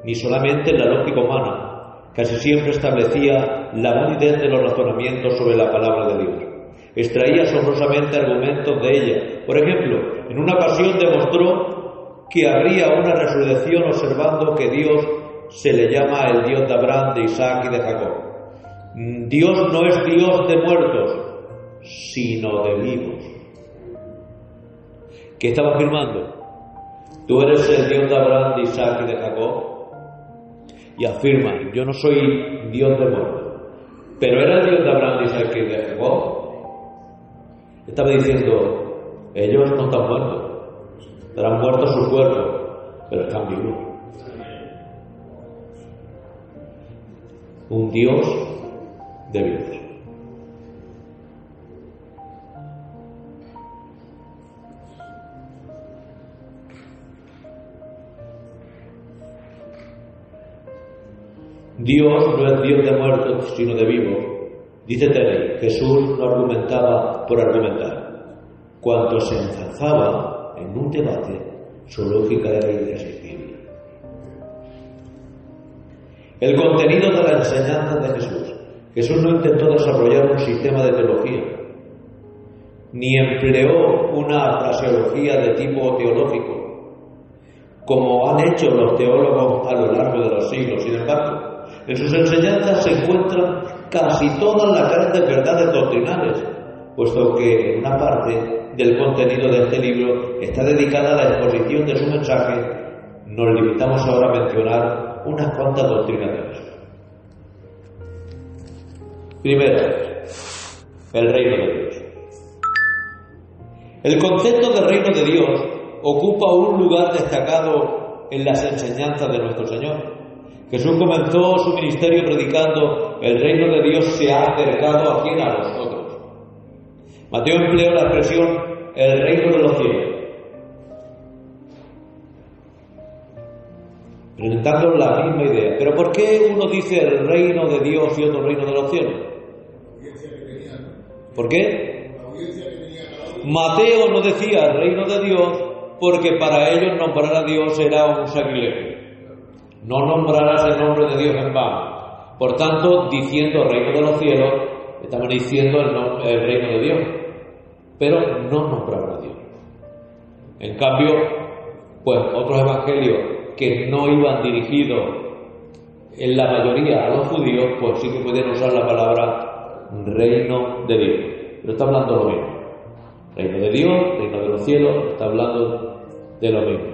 ni solamente en la lógica humana. Casi siempre establecía la validez de los razonamientos sobre la palabra de Dios. Extraía asombrosamente argumentos de ella. Por ejemplo, en una ocasión demostró que habría una resurrección observando que Dios se le llama el Dios de Abraham, de Isaac y de Jacob. Dios no es Dios de muertos, sino de vivos. ¿Qué estaba afirmando? Tú eres el Dios de Abraham, de Isaac y de Jacob. Y afirma, yo no soy Dios de muertos, pero era el Dios de Abraham, de Isaac y de Jacob. Estaba diciendo, ellos no están muertos, estarán muertos sus cuerpos, pero están vivos. Un Dios de vivos. Dios no es Dios de muertos, sino de vivos. Dice Terry, Jesús no argumentaba por argumentar. Cuando se enzarzaba en un debate, su lógica era irresistible. El contenido de la enseñanza de Jesús. Jesús no intentó desarrollar un sistema de teología, ni empleó una fraseología de tipo teológico, como han hecho los teólogos a lo largo de los siglos. Sin embargo, en sus enseñanzas se encuentran casi todas las grandes verdades doctrinales, puesto que una parte del contenido de este libro está dedicada a la exposición de su mensaje. Nos limitamos ahora a mencionar unas cuantas doctrinas de Jesús. Primera, el reino de Dios. El concepto de reino de Dios ocupa un lugar destacado en las enseñanzas de nuestro Señor. Jesús comenzó su ministerio predicando: el reino de Dios se ha acercado a quien, a vosotros. Mateo empleó la expresión el reino de los cielos, presentando la misma idea. Pero ¿por qué uno dice el reino de Dios y otro reino de los cielos? ¿Por qué? Mateo no decía el reino de Dios porque para ellos nombrar a Dios era un sacrilegio. No nombrarás el nombre de Dios en vano. Por tanto, diciendo reino de los cielos, estaban diciendo el reino de Dios, pero no nombraban a Dios. En cambio, pues otros evangelios que no iban dirigidos en la mayoría a los judíos, pues sí que pueden usar la palabra reino de Dios. Pero está hablando lo mismo. Reino de Dios, reino de los cielos, está hablando de lo mismo.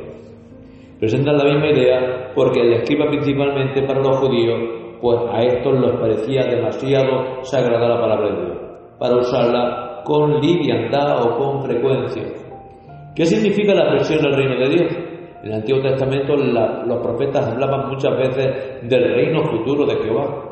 Presentan la misma idea porque la escriba principalmente para los judíos, pues a estos les parecía demasiado sagrada la palabra de Dios para usarla con liviandad o con frecuencia. ¿Qué significa la expresión del reino de Dios? En el Antiguo Testamento los profetas hablaban muchas veces del reino futuro de Jehová,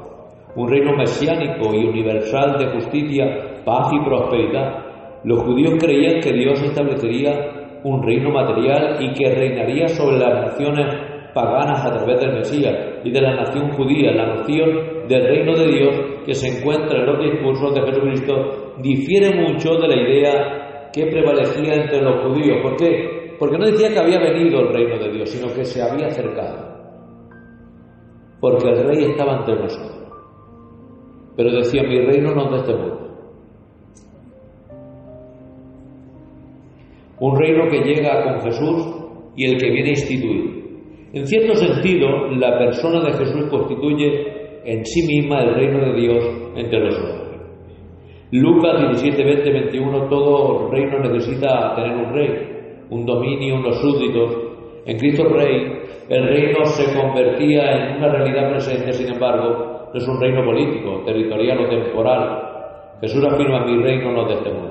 un reino mesiánico y universal de justicia, paz y prosperidad. Los judíos creían que Dios establecería un reino material y que reinaría sobre las naciones paganas a través del Mesías y de la nación judía. La noción del reino de Dios que se encuentra en los discursos de Jesucristo difiere mucho de la idea que prevalecía entre los judíos. ¿Por qué? Porque no decía que había venido el reino de Dios, sino que se había acercado. Porque el rey estaba entre nosotros. Pero decía, mi reino no es de este mundo. Un reino que llega con Jesús y el que viene a instituir. En cierto sentido, la persona de Jesús constituye en sí misma el reino de Dios entre los hombres. Lucas 17, 20, 21, todo reino necesita tener un rey, un dominio, unos súbditos. En Cristo Rey, el reino se convertía en una realidad presente, sin embargo, no es un reino político, territorial o temporal. Jesús afirma, mi reino no es de este mundo.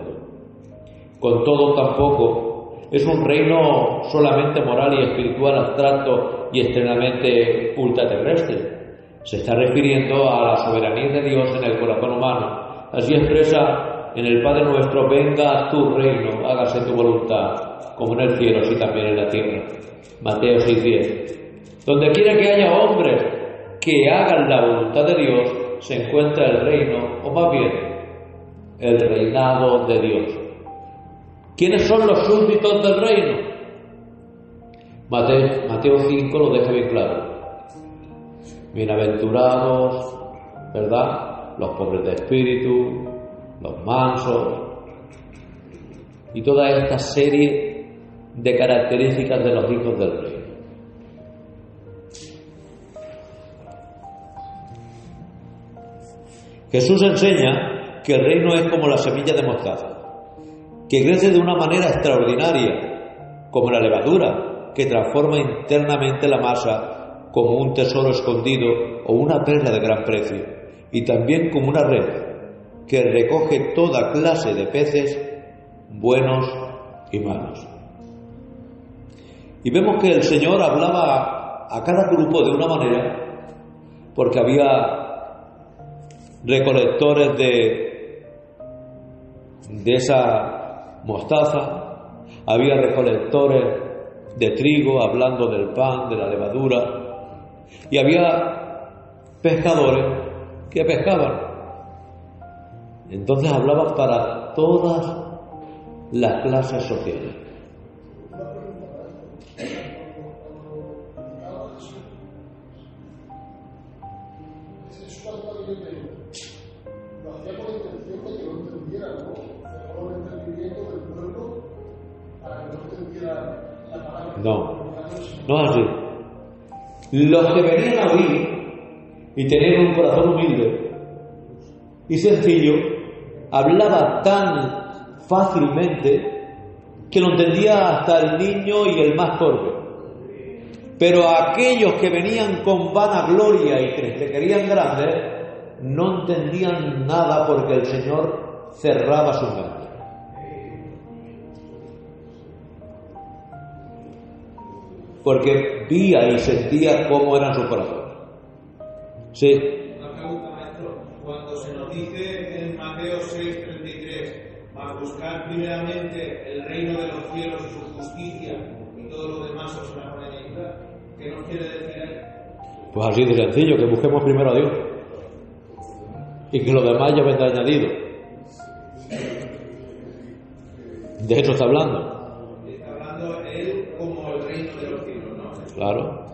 Con todo, tampoco es un reino solamente moral y espiritual, abstracto y externamente ultraterrestre. Se está refiriendo a la soberanía de Dios en el corazón humano. Así expresa en el Padre Nuestro, venga tu reino, hágase tu voluntad, como en el cielo, así también en la tierra. Mateo 6:10. Donde quiera que haya hombres que hagan la voluntad de Dios, se encuentra el reino, o más bien, el reinado de Dios. ¿Quiénes son los súbditos del reino? Mateo 5 lo deja bien claro. Bienaventurados, ¿verdad?, los pobres de espíritu, los mansos, y toda esta serie de características de los hijos del reino. Jesús enseña que el reino es como la semilla de mostaza, que crece de una manera extraordinaria, como la levadura, que transforma internamente la masa como un tesoro escondido o una perla de gran precio, y también como una red que recoge toda clase de peces buenos y malos. Y vemos que el Señor hablaba a cada grupo de una manera, porque había recolectores de esa mostaza, había recolectores de trigo hablando del pan, de la levadura, y había pescadores que pescaban. Entonces hablaba para todas las clases sociales. No es así. Los que venían a oír y tenían un corazón humilde y sencillo, hablaba tan fácilmente que lo entendía hasta el niño y el más torpe. Pero a aquellos que venían con vanagloria y que se querían grandes, no entendían nada porque el Señor cerraba su mente. Porque vía y sentía cómo eran sus corazones. Sí. Una pregunta, maestro. Cuando se nos dice en Mateo 6:33, a buscar primeramente el reino de los cielos y su justicia, y todo lo demás os será por añadidura, ¿qué nos quiere decir ahí? Pues así de sencillo, que busquemos primero a Dios y que lo demás ya vendrá añadido. De eso está hablando. Está hablando él como el reino de los cielos, ¿no? Claro,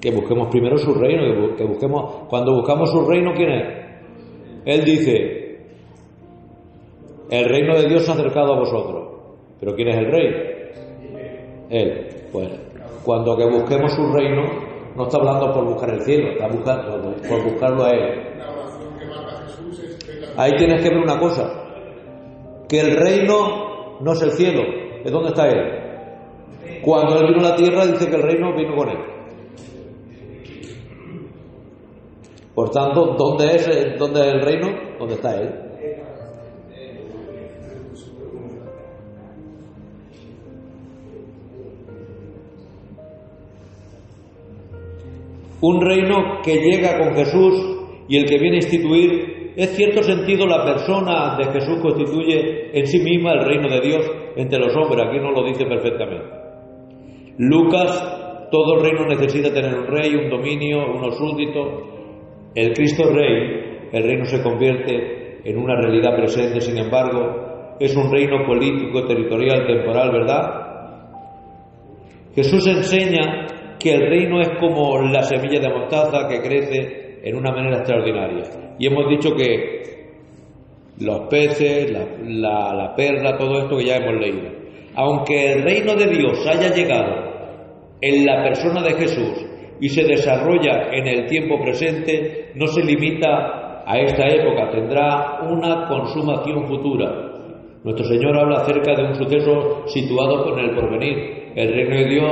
que busquemos primero su reino, que busquemos, cuando buscamos su reino, ¿quién es? Él dice, el reino de Dios se ha acercado a vosotros. ¿Pero quién es el rey? Él. Pues cuando que busquemos su reino, no está hablando por buscar el cielo, está buscando por buscarlo a Él. Ahí tienes que ver una cosa, que el reino no es el cielo, ¿es dónde está Él? Cuando Él vino a la tierra, dice que el reino vino con Él. Por tanto, ¿dónde es el reino? ¿Dónde está Él? Un reino que llega con Jesús y el que viene a instituir, en cierto sentido la persona de Jesús constituye en sí misma el reino de Dios entre los hombres. Aquí nos lo dice perfectamente. Lucas, todo el reino necesita tener un rey, un dominio, unos súbditos. El Cristo Rey, el reino se convierte en una realidad presente, sin embargo, es un reino político, territorial, temporal, ¿verdad? Jesús enseña que el reino es como la semilla de mostaza que crece en una manera extraordinaria. Y hemos dicho que los peces, la perla, todo esto que ya hemos leído. Aunque el reino de Dios haya llegado en la persona de Jesús y se desarrolla en el tiempo presente, no se limita a esta época, tendrá una consumación futura. Nuestro Señor habla acerca de un suceso situado en el porvenir, el reino de Dios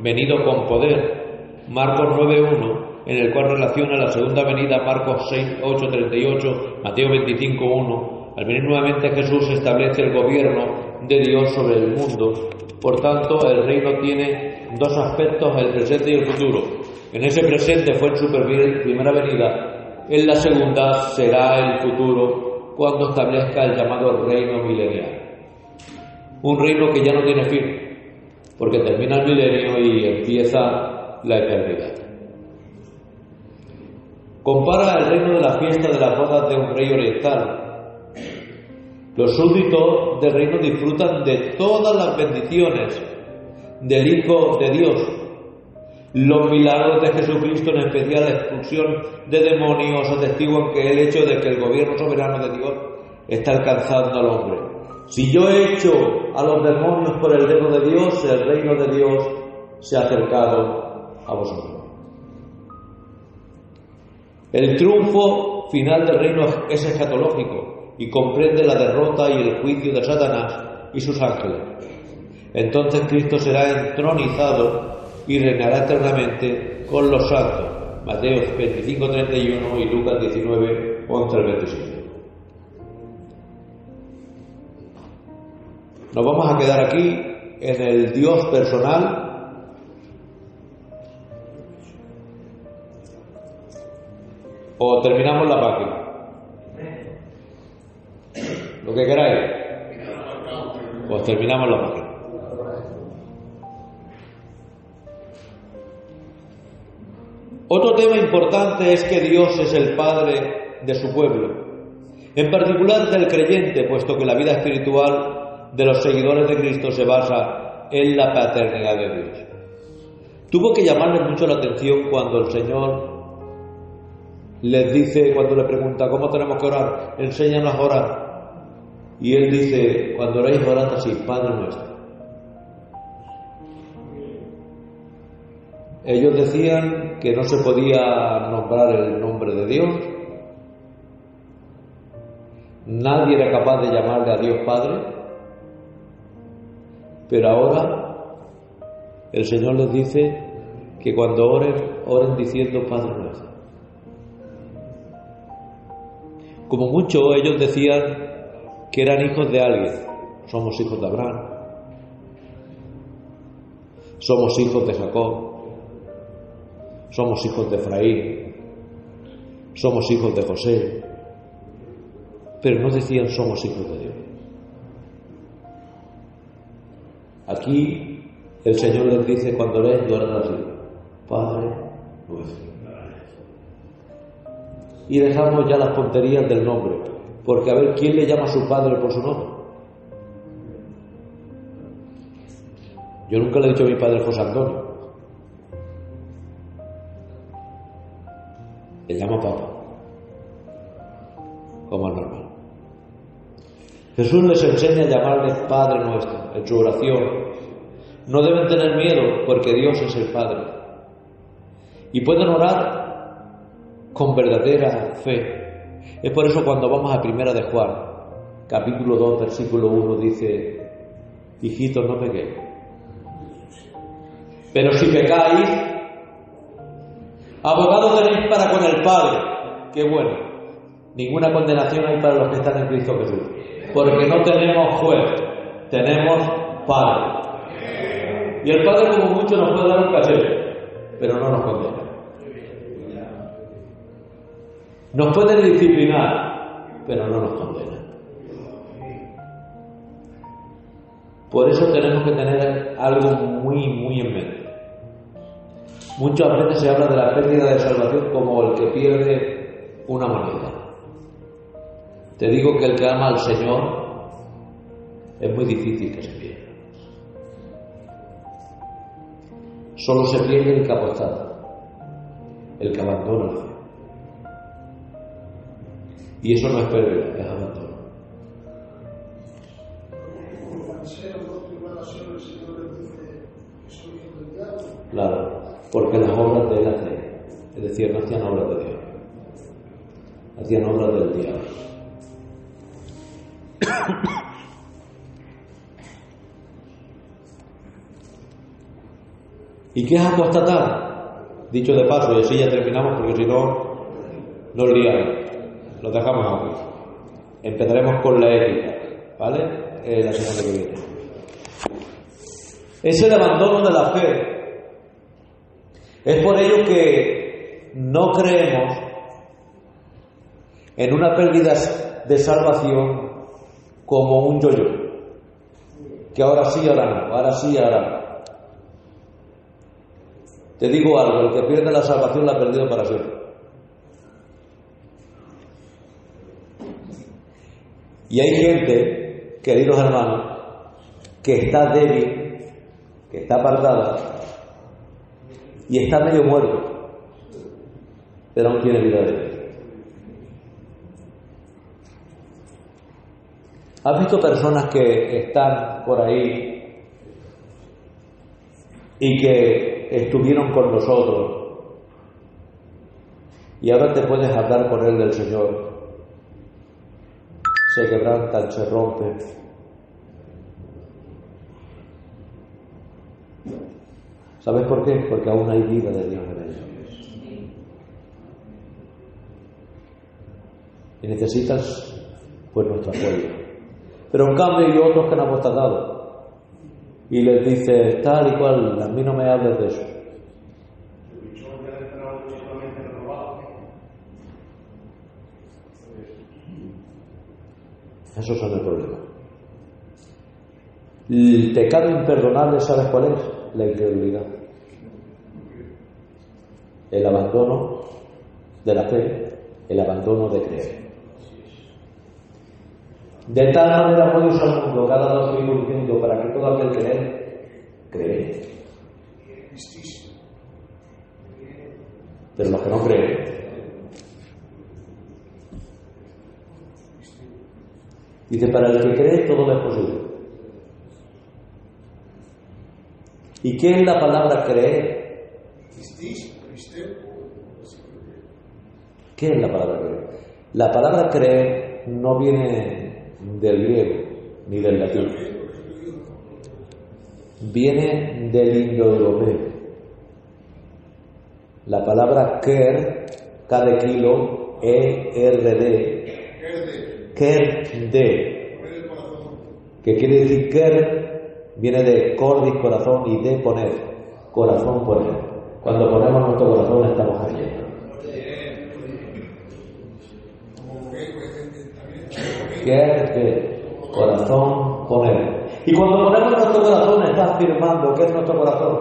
venido con poder. Marcos 9:1, en el cual relaciona la segunda venida, Marcos 6:8-38, Mateo 25:1. Al venir nuevamente Jesús establece el gobierno de Dios sobre el mundo. Por tanto, el reino tiene dos aspectos, el presente y el futuro. En ese presente fue en su primera venida, en la segunda será el futuro, cuando establezca el llamado reino milenial. Un reino que ya no tiene fin, porque termina el milenio y empieza la eternidad. Compara el reino de la fiesta de las bodas de un rey oriental. Los súbditos del reino disfrutan de todas las bendiciones del Hijo de Dios. Los milagros de Jesucristo, en especial la expulsión de demonios, atestiguan que el hecho de que el gobierno soberano de Dios está alcanzando al hombre. Si yo echo a los demonios por el dedo de Dios, el reino de Dios se ha acercado a vosotros. El triunfo final del reino es escatológico y comprende la derrota y el juicio de Satanás y sus ángeles. Entonces Cristo será entronizado y reinará eternamente con los santos. Mateo 25:31 y Lucas 19:11-27. Nos vamos a quedar aquí en el Dios personal. ¿O terminamos la página? Lo que queráis. Pues terminamos la página. Otro tema importante es que Dios es el Padre de su pueblo, en particular del creyente, puesto que la vida espiritual de los seguidores de Cristo se basa en la paternidad de Dios. Tuvo que llamarles mucho la atención cuando el Señor les dice, cuando le pregunta ¿cómo tenemos que orar? Enséñanos a orar. Y Él dice, cuando oréis, orad así, Padre nuestro. Ellos decían que no se podía nombrar el nombre de Dios. Nadie era capaz de llamarle a Dios Padre. Pero ahora el Señor les dice que cuando oren diciendo Padre nuestro. Como mucho ellos decían que eran hijos de alguien. Somos hijos de Abraham. Somos hijos de Jacob. Somos hijos de Efraín. Somos hijos de José. Pero no decían somos hijos de Dios. Aquí el Señor les dice cuando oréis, orad así, Padre nuestro. Y dejamos ya las tonterías del nombre, porque a ver, ¿quién le llama a su padre por su nombre? Yo nunca le he dicho a mi padre José Antonio. Le llama papá, como es normal. Jesús les enseña a llamarle Padre nuestro en su oración. No deben tener miedo porque Dios es el Padre. Y pueden orar con verdadera fe. Es por eso cuando vamos a Primera de Juan, capítulo 2, versículo 1, dice, hijitos, no pequéis. Pero si pecáis, abogado tenéis para con el Padre. Qué bueno. Ninguna condenación hay para los que están en Cristo Jesús. Porque no tenemos juez, tenemos Padre. Y el Padre, como mucho, nos puede dar un caché, pero no nos condena. Nos puede disciplinar, pero no nos condena. Por eso tenemos que tener algo muy en mente. Muchas veces se habla de la pérdida de salvación como el que pierde una moneda. Te digo que el que ama al Señor es muy difícil que se pierda. Solo se pierde el que apostata, el que abandona la fe. Y eso no es pérdida, es abandono. Claro, porque las obras de él hacían, es decir, no hacían obras de Dios, hacían obras del diablo. ¿Y qué es apostatar? Dicho de paso, y así ya terminamos, porque si no, nos liamos. Lo dejamos aquí. Empezaremos con la ética, ¿vale? La semana que viene. Es el abandono de la fe. Es por ello que no creemos en una pérdida de salvación como un yo-yo. Que ahora sí, ahora no, ahora sí, ahora no. Te digo algo, el que pierde la salvación la ha perdido para siempre. Y hay gente, queridos hermanos, que está débil, que está apartada y está medio muerto, pero aún tiene vida de Dios. ¿Has visto personas que están por ahí y que estuvieron con nosotros y ahora te puedes hablar con él del Señor? Se quebrantan, se rompen. ¿Sabes por qué? Porque aún hay vida de Dios en ellos. Y necesitas, pues, nuestro apoyo. Pero en cambio hay otros que han apostatado y les dice tal y cual, a mí no me hables de eso. Esos son el problema. El pecado imperdonable, ¿sabes cuál es? La incredulidad. El abandono de la fe, el abandono de creer. De tal manera fue Dios al mundo, que ha dado a su Hijo diciendo, para que todo aquel que cree. Pero los que no creen, dice, para el que cree todo es posible. ¿Y qué es la palabra creer? ¿Qué es la palabra creer? La palabra creer no viene del griego ni del latín, viene del indoeuropeo. La palabra ker, K de kilo, E-R-D, ker de, que quiere decir ker, viene de cordis, corazón, y de poner, corazón poner. Cuando ponemos nuestro corazón estamos creyendo. Que corazón poner. Y cuando ponemos nuestro corazón está afirmando que es nuestro corazón.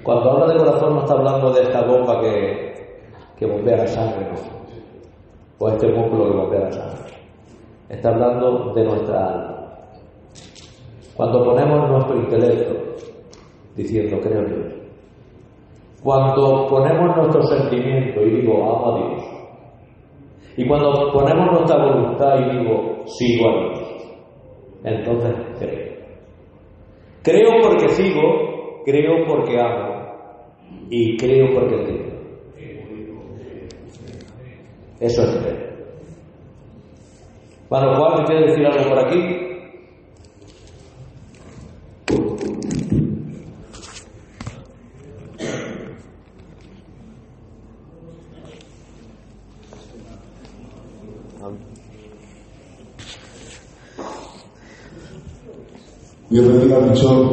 Cuando habla de corazón no está hablando de esta bomba que bombea la sangre, ¿no? O este músculo que bombea la sangre. Está hablando de nuestra alma. Cuando ponemos nuestro intelecto diciendo creo en Dios. Cuando ponemos nuestro sentimiento y digo amo a Dios. Y cuando ponemos nuestra voluntad y digo, sigo a Dios, entonces creo. Creo porque sigo, creo porque amo y creo porque creo. Eso es creer. Bueno, Juan, ¿quieres decir algo por aquí? Dios bendiga al Pichón.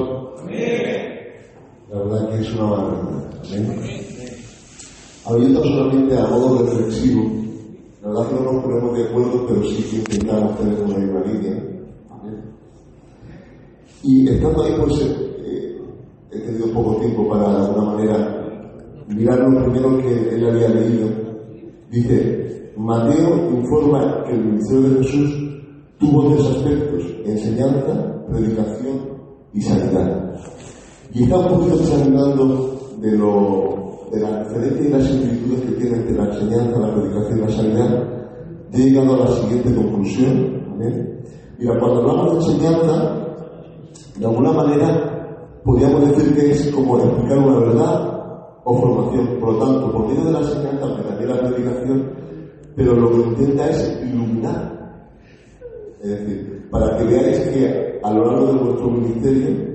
La verdad que es una maravilla. Habiendo solamente a modo reflexivo, la verdad que no nos ponemos de acuerdo, pero sí que intentamos tener una misma línea. Y estando ahí, pues he tenido poco tiempo para, de alguna manera, mirar lo primero que él había leído. Dice, Mateo informa que el ministerio de Jesús tuvo tres aspectos: enseñanza, predicación y sanidad. Y está un poquito examinando de la diferencia y las similitudes que tiene entre la enseñanza, la predicación y la sanidad. He llegado a la siguiente conclusión. ¿Vale? Mira, cuando hablamos de enseñanza, de alguna manera podríamos decir que es como explicar una verdad o formación. Por lo tanto, por medio de la enseñanza, aunque también la predicación, pero lo que intenta es iluminar. Es decir, para que veáis que a lo largo de vuestro ministerio,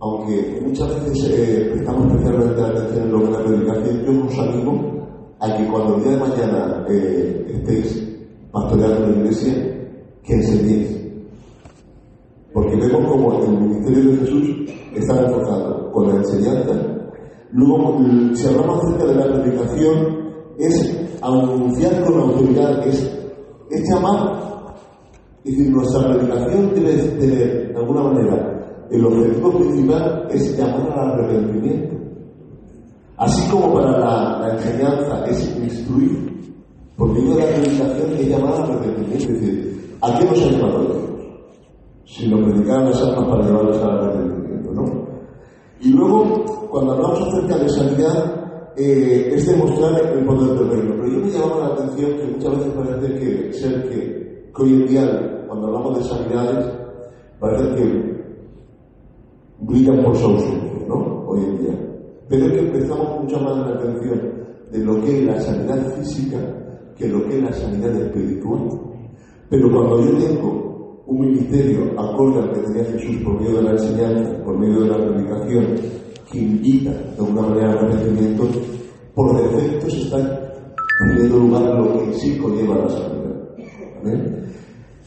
aunque muchas veces prestamos especialmente atención en lo que es la predicación, yo os animo a que cuando el día de mañana estéis pastoreando la iglesia, que enseñéis. Porque vemos como el ministerio de Jesús está enfocado con la enseñanza. Luego, si hablamos acerca de la predicación, es anunciar con autoridad, es llamar. Es decir, nuestra predicación debe tener, de alguna manera, el objetivo principal es llamar al arrepentimiento. Así como para la enseñanza es instruir, porque yo de la predicación es llamar al arrepentimiento. Es decir, ¿A qué nos ha llamado Dios? Si nos predicaran las almas para llevarlas al arrepentimiento, ¿no? Y luego, cuando hablamos acerca de sanidad, es demostrar el poder del reino. Pero yo me llamaba la atención que muchas veces parece que hoy en día, cuando hablamos de sanidades, parece que brillan por su ausencia, ¿no? Hoy en día. Pero es que prestamos mucha más atención de lo que es la sanidad física que lo que es la sanidad espiritual. Pero cuando yo tengo un ministerio acorde al que tenía Jesús por medio de la enseñanza, por medio de la predicación, que invita de alguna manera al arrepentimiento, por defecto se está teniendo lugar lo que en sí conlleva la sanidad. ¿Vale?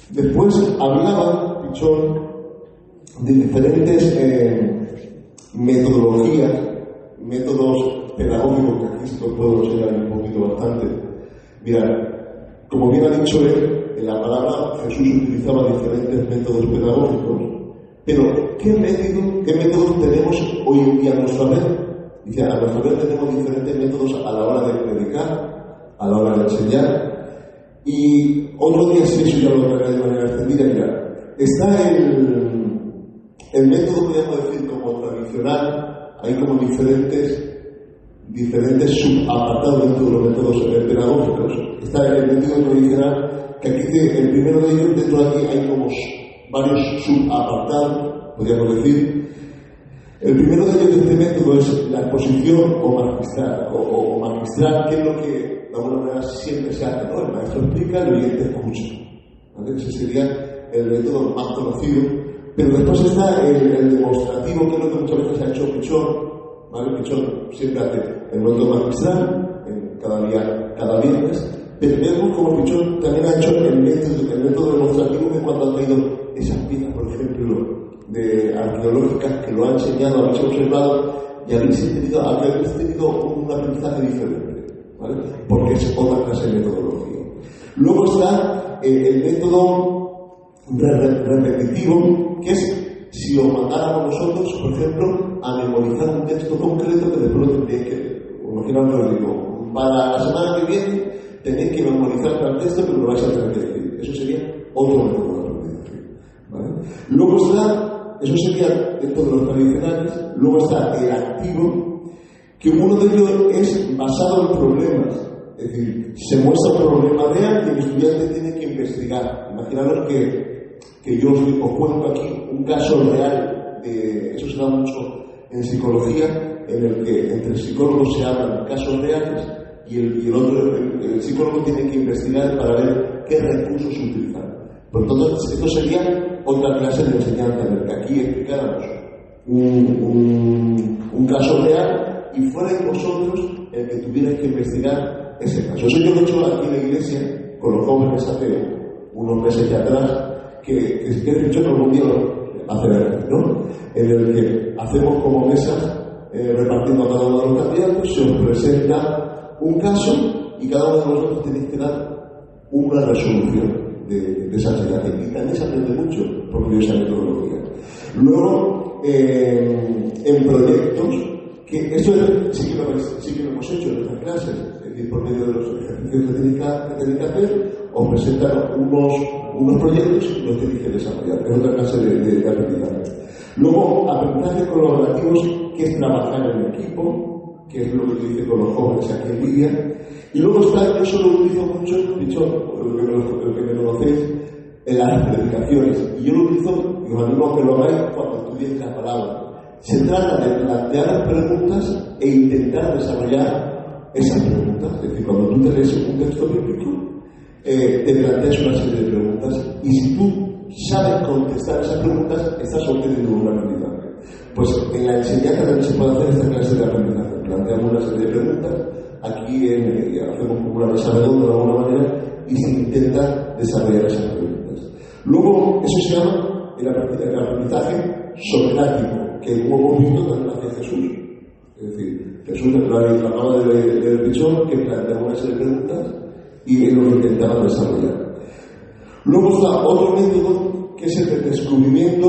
Después hablaba Pichón de diferentes metodologías, métodos pedagógicos, que aquí sí puedo enseñar un poquito bastante. Mira, como bien ha dicho él, en la palabra Jesús utilizaba diferentes métodos pedagógicos, pero ¿qué métodos tenemos hoy en día a nuestro haber? Dice, a nuestro haber tenemos diferentes métodos a la hora de predicar, a la hora de enseñar, y otro día sí, eso ya lo traeré de manera extendida. Mira, está el método, podríamos decir, como tradicional, hay como diferentes subapartados dentro de los métodos pedagógicos. Está el método tradicional, que aquí dice, el primero de ellos, dentro de aquí hay como varios subapartados, podríamos decir. El primero de ellos de este método es la exposición o magistral, que es lo que de alguna manera siempre se hace, ¿no? El maestro explica, el oyente escucha, ¿vale? Ese sería el método más conocido. Pero después está el demostrativo, que es lo que muchas veces ha hecho Pichón, ¿vale? Pichón siempre hace el método magistral, cada viernes, pero vemos como Pichón también ha hecho el método demostrativo, que cuando ha traído esas piezas, por ejemplo, de arqueológicas, que lo ha enseñado, habéis observado, y habéis tenido un aprendizaje diferente, ¿vale? Porque es otra clase de metodología. Luego está el método repetitivo, que es si os mandáramos nosotros, por ejemplo, a memorizar un texto concreto que de pronto tendréis que, imaginaos que os digo, para la semana que viene tenéis que memorizar el texto, pero lo vais a tener que decir. Eso sería otro método de aprendizaje, ¿vale? Luego está, eso sería dentro de los tradicionales. Luego está el activo, que uno de ellos es basado en problemas. Es decir, se muestra un problema real y el estudiante tiene que investigar. Imaginaros que yo os cuento aquí un caso real, eso se da mucho en psicología, en el que entre psicólogos se hablan casos reales y el psicólogo tiene que investigar para ver qué recursos utilizar. Por lo tanto, esto sería otra clase de enseñanza, en el que aquí explicáramos un caso real y fuerais vosotros el que tuvierais que investigar ese caso. Eso yo lo he hecho aquí en la iglesia con los jóvenes hace unos meses ya atrás, que he dicho que algún día hacer, ¿no? En el que hacemos como mesas repartiendo a cada uno de los candidatos, se os presenta un caso y cada uno de vosotros tenéis que dar una resolución de esa enseñanza. Y también se aprende mucho por medio de esa metodología. Luego, en proyectos, que eso sí que lo hemos hecho en nuestras clases, es decir, por medio de los ejercicios que tenéis que hacer, os presentan unos proyectos y los tenéis que desarrollar. Es otra clase de aprendizaje. Luego, aprendizaje colaborativos, que es trabajar en equipo, que es lo que se dice con los jóvenes aquí en Lidia. Y luego está, yo eso lo utilizo mucho, lo que me conocéis, en las predicaciones. Y yo lo utilizo, y os animo a que lo hagáis cuando estudiéis la palabra. Se trata de plantear preguntas e intentar desarrollar esas preguntas. Es decir, cuando tú te lees un texto bíblico, te planteas una serie de preguntas, y si tú sabes contestar esas preguntas, estás obteniendo un aprendizaje. Pues en la enseñanza también se puede hacer esta clase de aprendizaje. Planteamos una serie de preguntas, aquí hacemos una mesa redonda de alguna manera, y se intenta desarrollar esas preguntas. Luego, eso se llama el aprendizaje socrático, que hemos visto también hacia Jesús. Es decir, Jesús acaba de leer Pichón, que plantea una serie de preguntas y es lo que intentaba desarrollar. Luego está otro método, que es el de descubrimiento,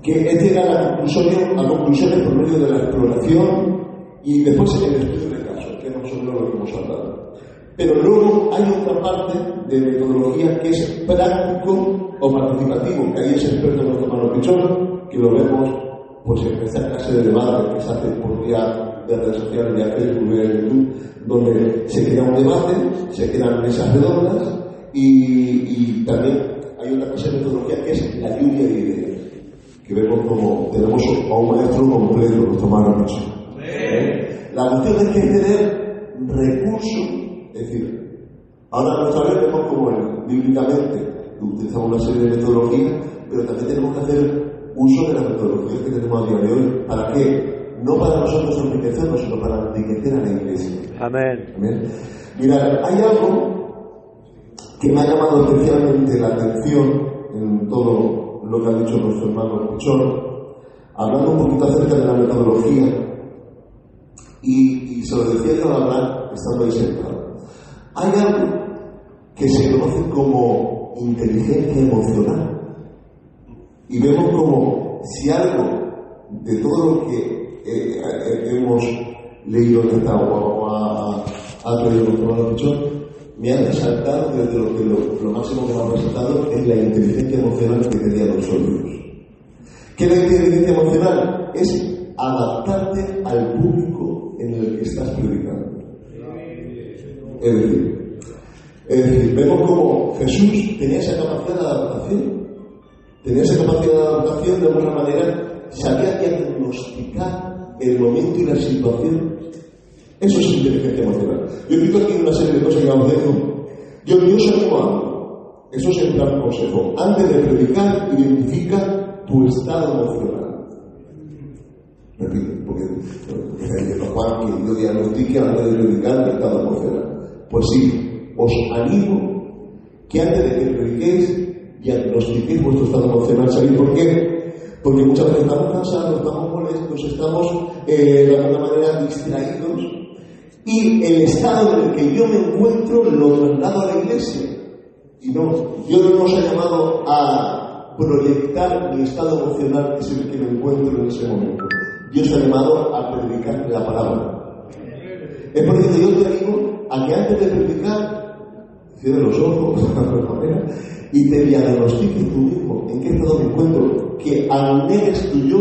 que es llegar a conclusiones por medio de la exploración y después el estudio de casos, que es más o menos lo que hemos hablado. Pero luego hay otra parte de metodología que es práctico o participativo, que ahí es experto nuestro hermano Pichón, que lo vemos pues en esta clase de debate que se hace por vía de redes sociales, vía Facebook, vía YouTube, donde se crea un debate, se crean mesas redondas y también hay otra clase de metodología que es la lluvia de ideas, que vemos como tenemos a un maestro completo, nuestro hermano Pichón. La cuestión es que hay que tener recursos, es decir, ahora nuestra vez vemos como bíblicamente utilizamos una serie de metodologías, pero también tenemos que hacer uso de las metodologías que tenemos a día de hoy. ¿Para qué? No para nosotros enriquecernos, sino para enriquecer a la Iglesia. Amén. Amén. Mirad, hay algo que me ha llamado especialmente la atención en todo lo que ha dicho nuestro hermano Pichón, hablando un poquito acerca de la metodología, y se lo decía yo a hablar estando ahí sentado. Hay algo que se conoce como inteligencia emocional, y vemos como si algo de todo lo que hemos leído en esta o ha traído nuestro hermano Pichón, me ha resaltado desde lo máximo que me ha presentado es la inteligencia emocional que tenían los sólidos. ¿Qué es la inteligencia emocional? Es adaptarte al público en el que estás predicando. Es decir, vemos como Jesús tenía esa capacidad de adaptación. Tenía esa capacidad de adaptación, de alguna manera sabía diagnosticar el momento y la situación. Eso es inteligencia emocional. Yo he visto aquí una serie de cosas que vamos a decir. Yo os animo a algo. Eso es el plan consejo. Antes de predicar, identifica tu estado emocional. Repito, porque dice Juan que yo diagnostique antes de predicar mi estado emocional. Pues sí, os animo que antes de que prediquéis, diagnostiquéis vuestro estado emocional. ¿Sabéis por qué? Porque muchas veces estamos cansados, estamos molestos, estamos de alguna manera distraídos, y el estado en el que yo me encuentro lo traslado a la Iglesia. Y no, Dios no nos ha llamado a proyectar mi estado emocional, que es el que me encuentro en ese momento. Dios ha llamado a predicar la palabra. Es por eso que yo te digo a que antes de predicar, cierre los ojos de alguna manera y te diagnostiques tú mismo en qué estado me encuentro, que anegues tu yo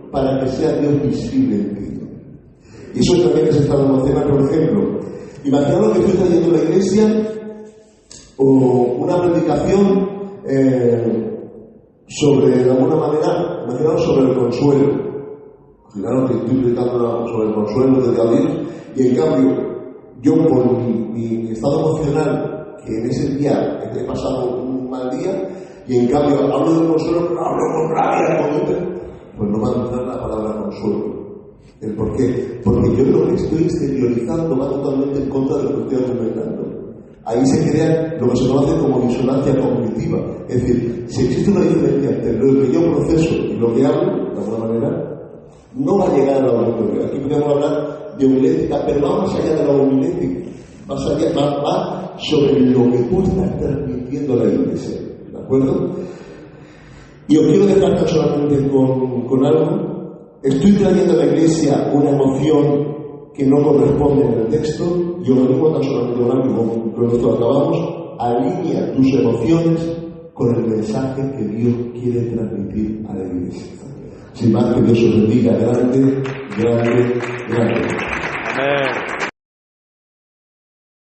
para que sea Dios visible en ti. Y eso también es estado emocional. Por ejemplo, imaginaos que estoy trayendo a la iglesia o una predicación sobre, de alguna manera, imaginaos sobre el consuelo. Imaginaos que estoy predicando sobre el consuelo de Dios, y en cambio yo por mi estado emocional, que en ese día he pasado un mal día, y en cambio hablo del consuelo, pero hablo con rabia, pues no va a entrar la palabra consuelo. ¿El por qué? Porque yo lo que estoy exteriorizando va totalmente en contra de lo que estoy argumentando. Ahí se crea lo que se conoce como disonancia cognitiva. Es decir, si existe una diferencia entre lo que yo proceso y lo que hablo, de alguna manera, no va a llegar a la homilética. Aquí podemos hablar de homilética, pero va más allá de la homilética. Va sobre lo que tú estás transmitiendo a la iglesia. ¿De acuerdo? Y os quiero dejar solamente con algo. Estoy trayendo a la iglesia una emoción que no corresponde en el texto. Yo lo digo tan solamente con algo, con esto acabamos. Alinea tus emociones con el mensaje que Dios quiere transmitir a la iglesia. Sin más, que Dios os bendiga grande, grande, grande. Amén.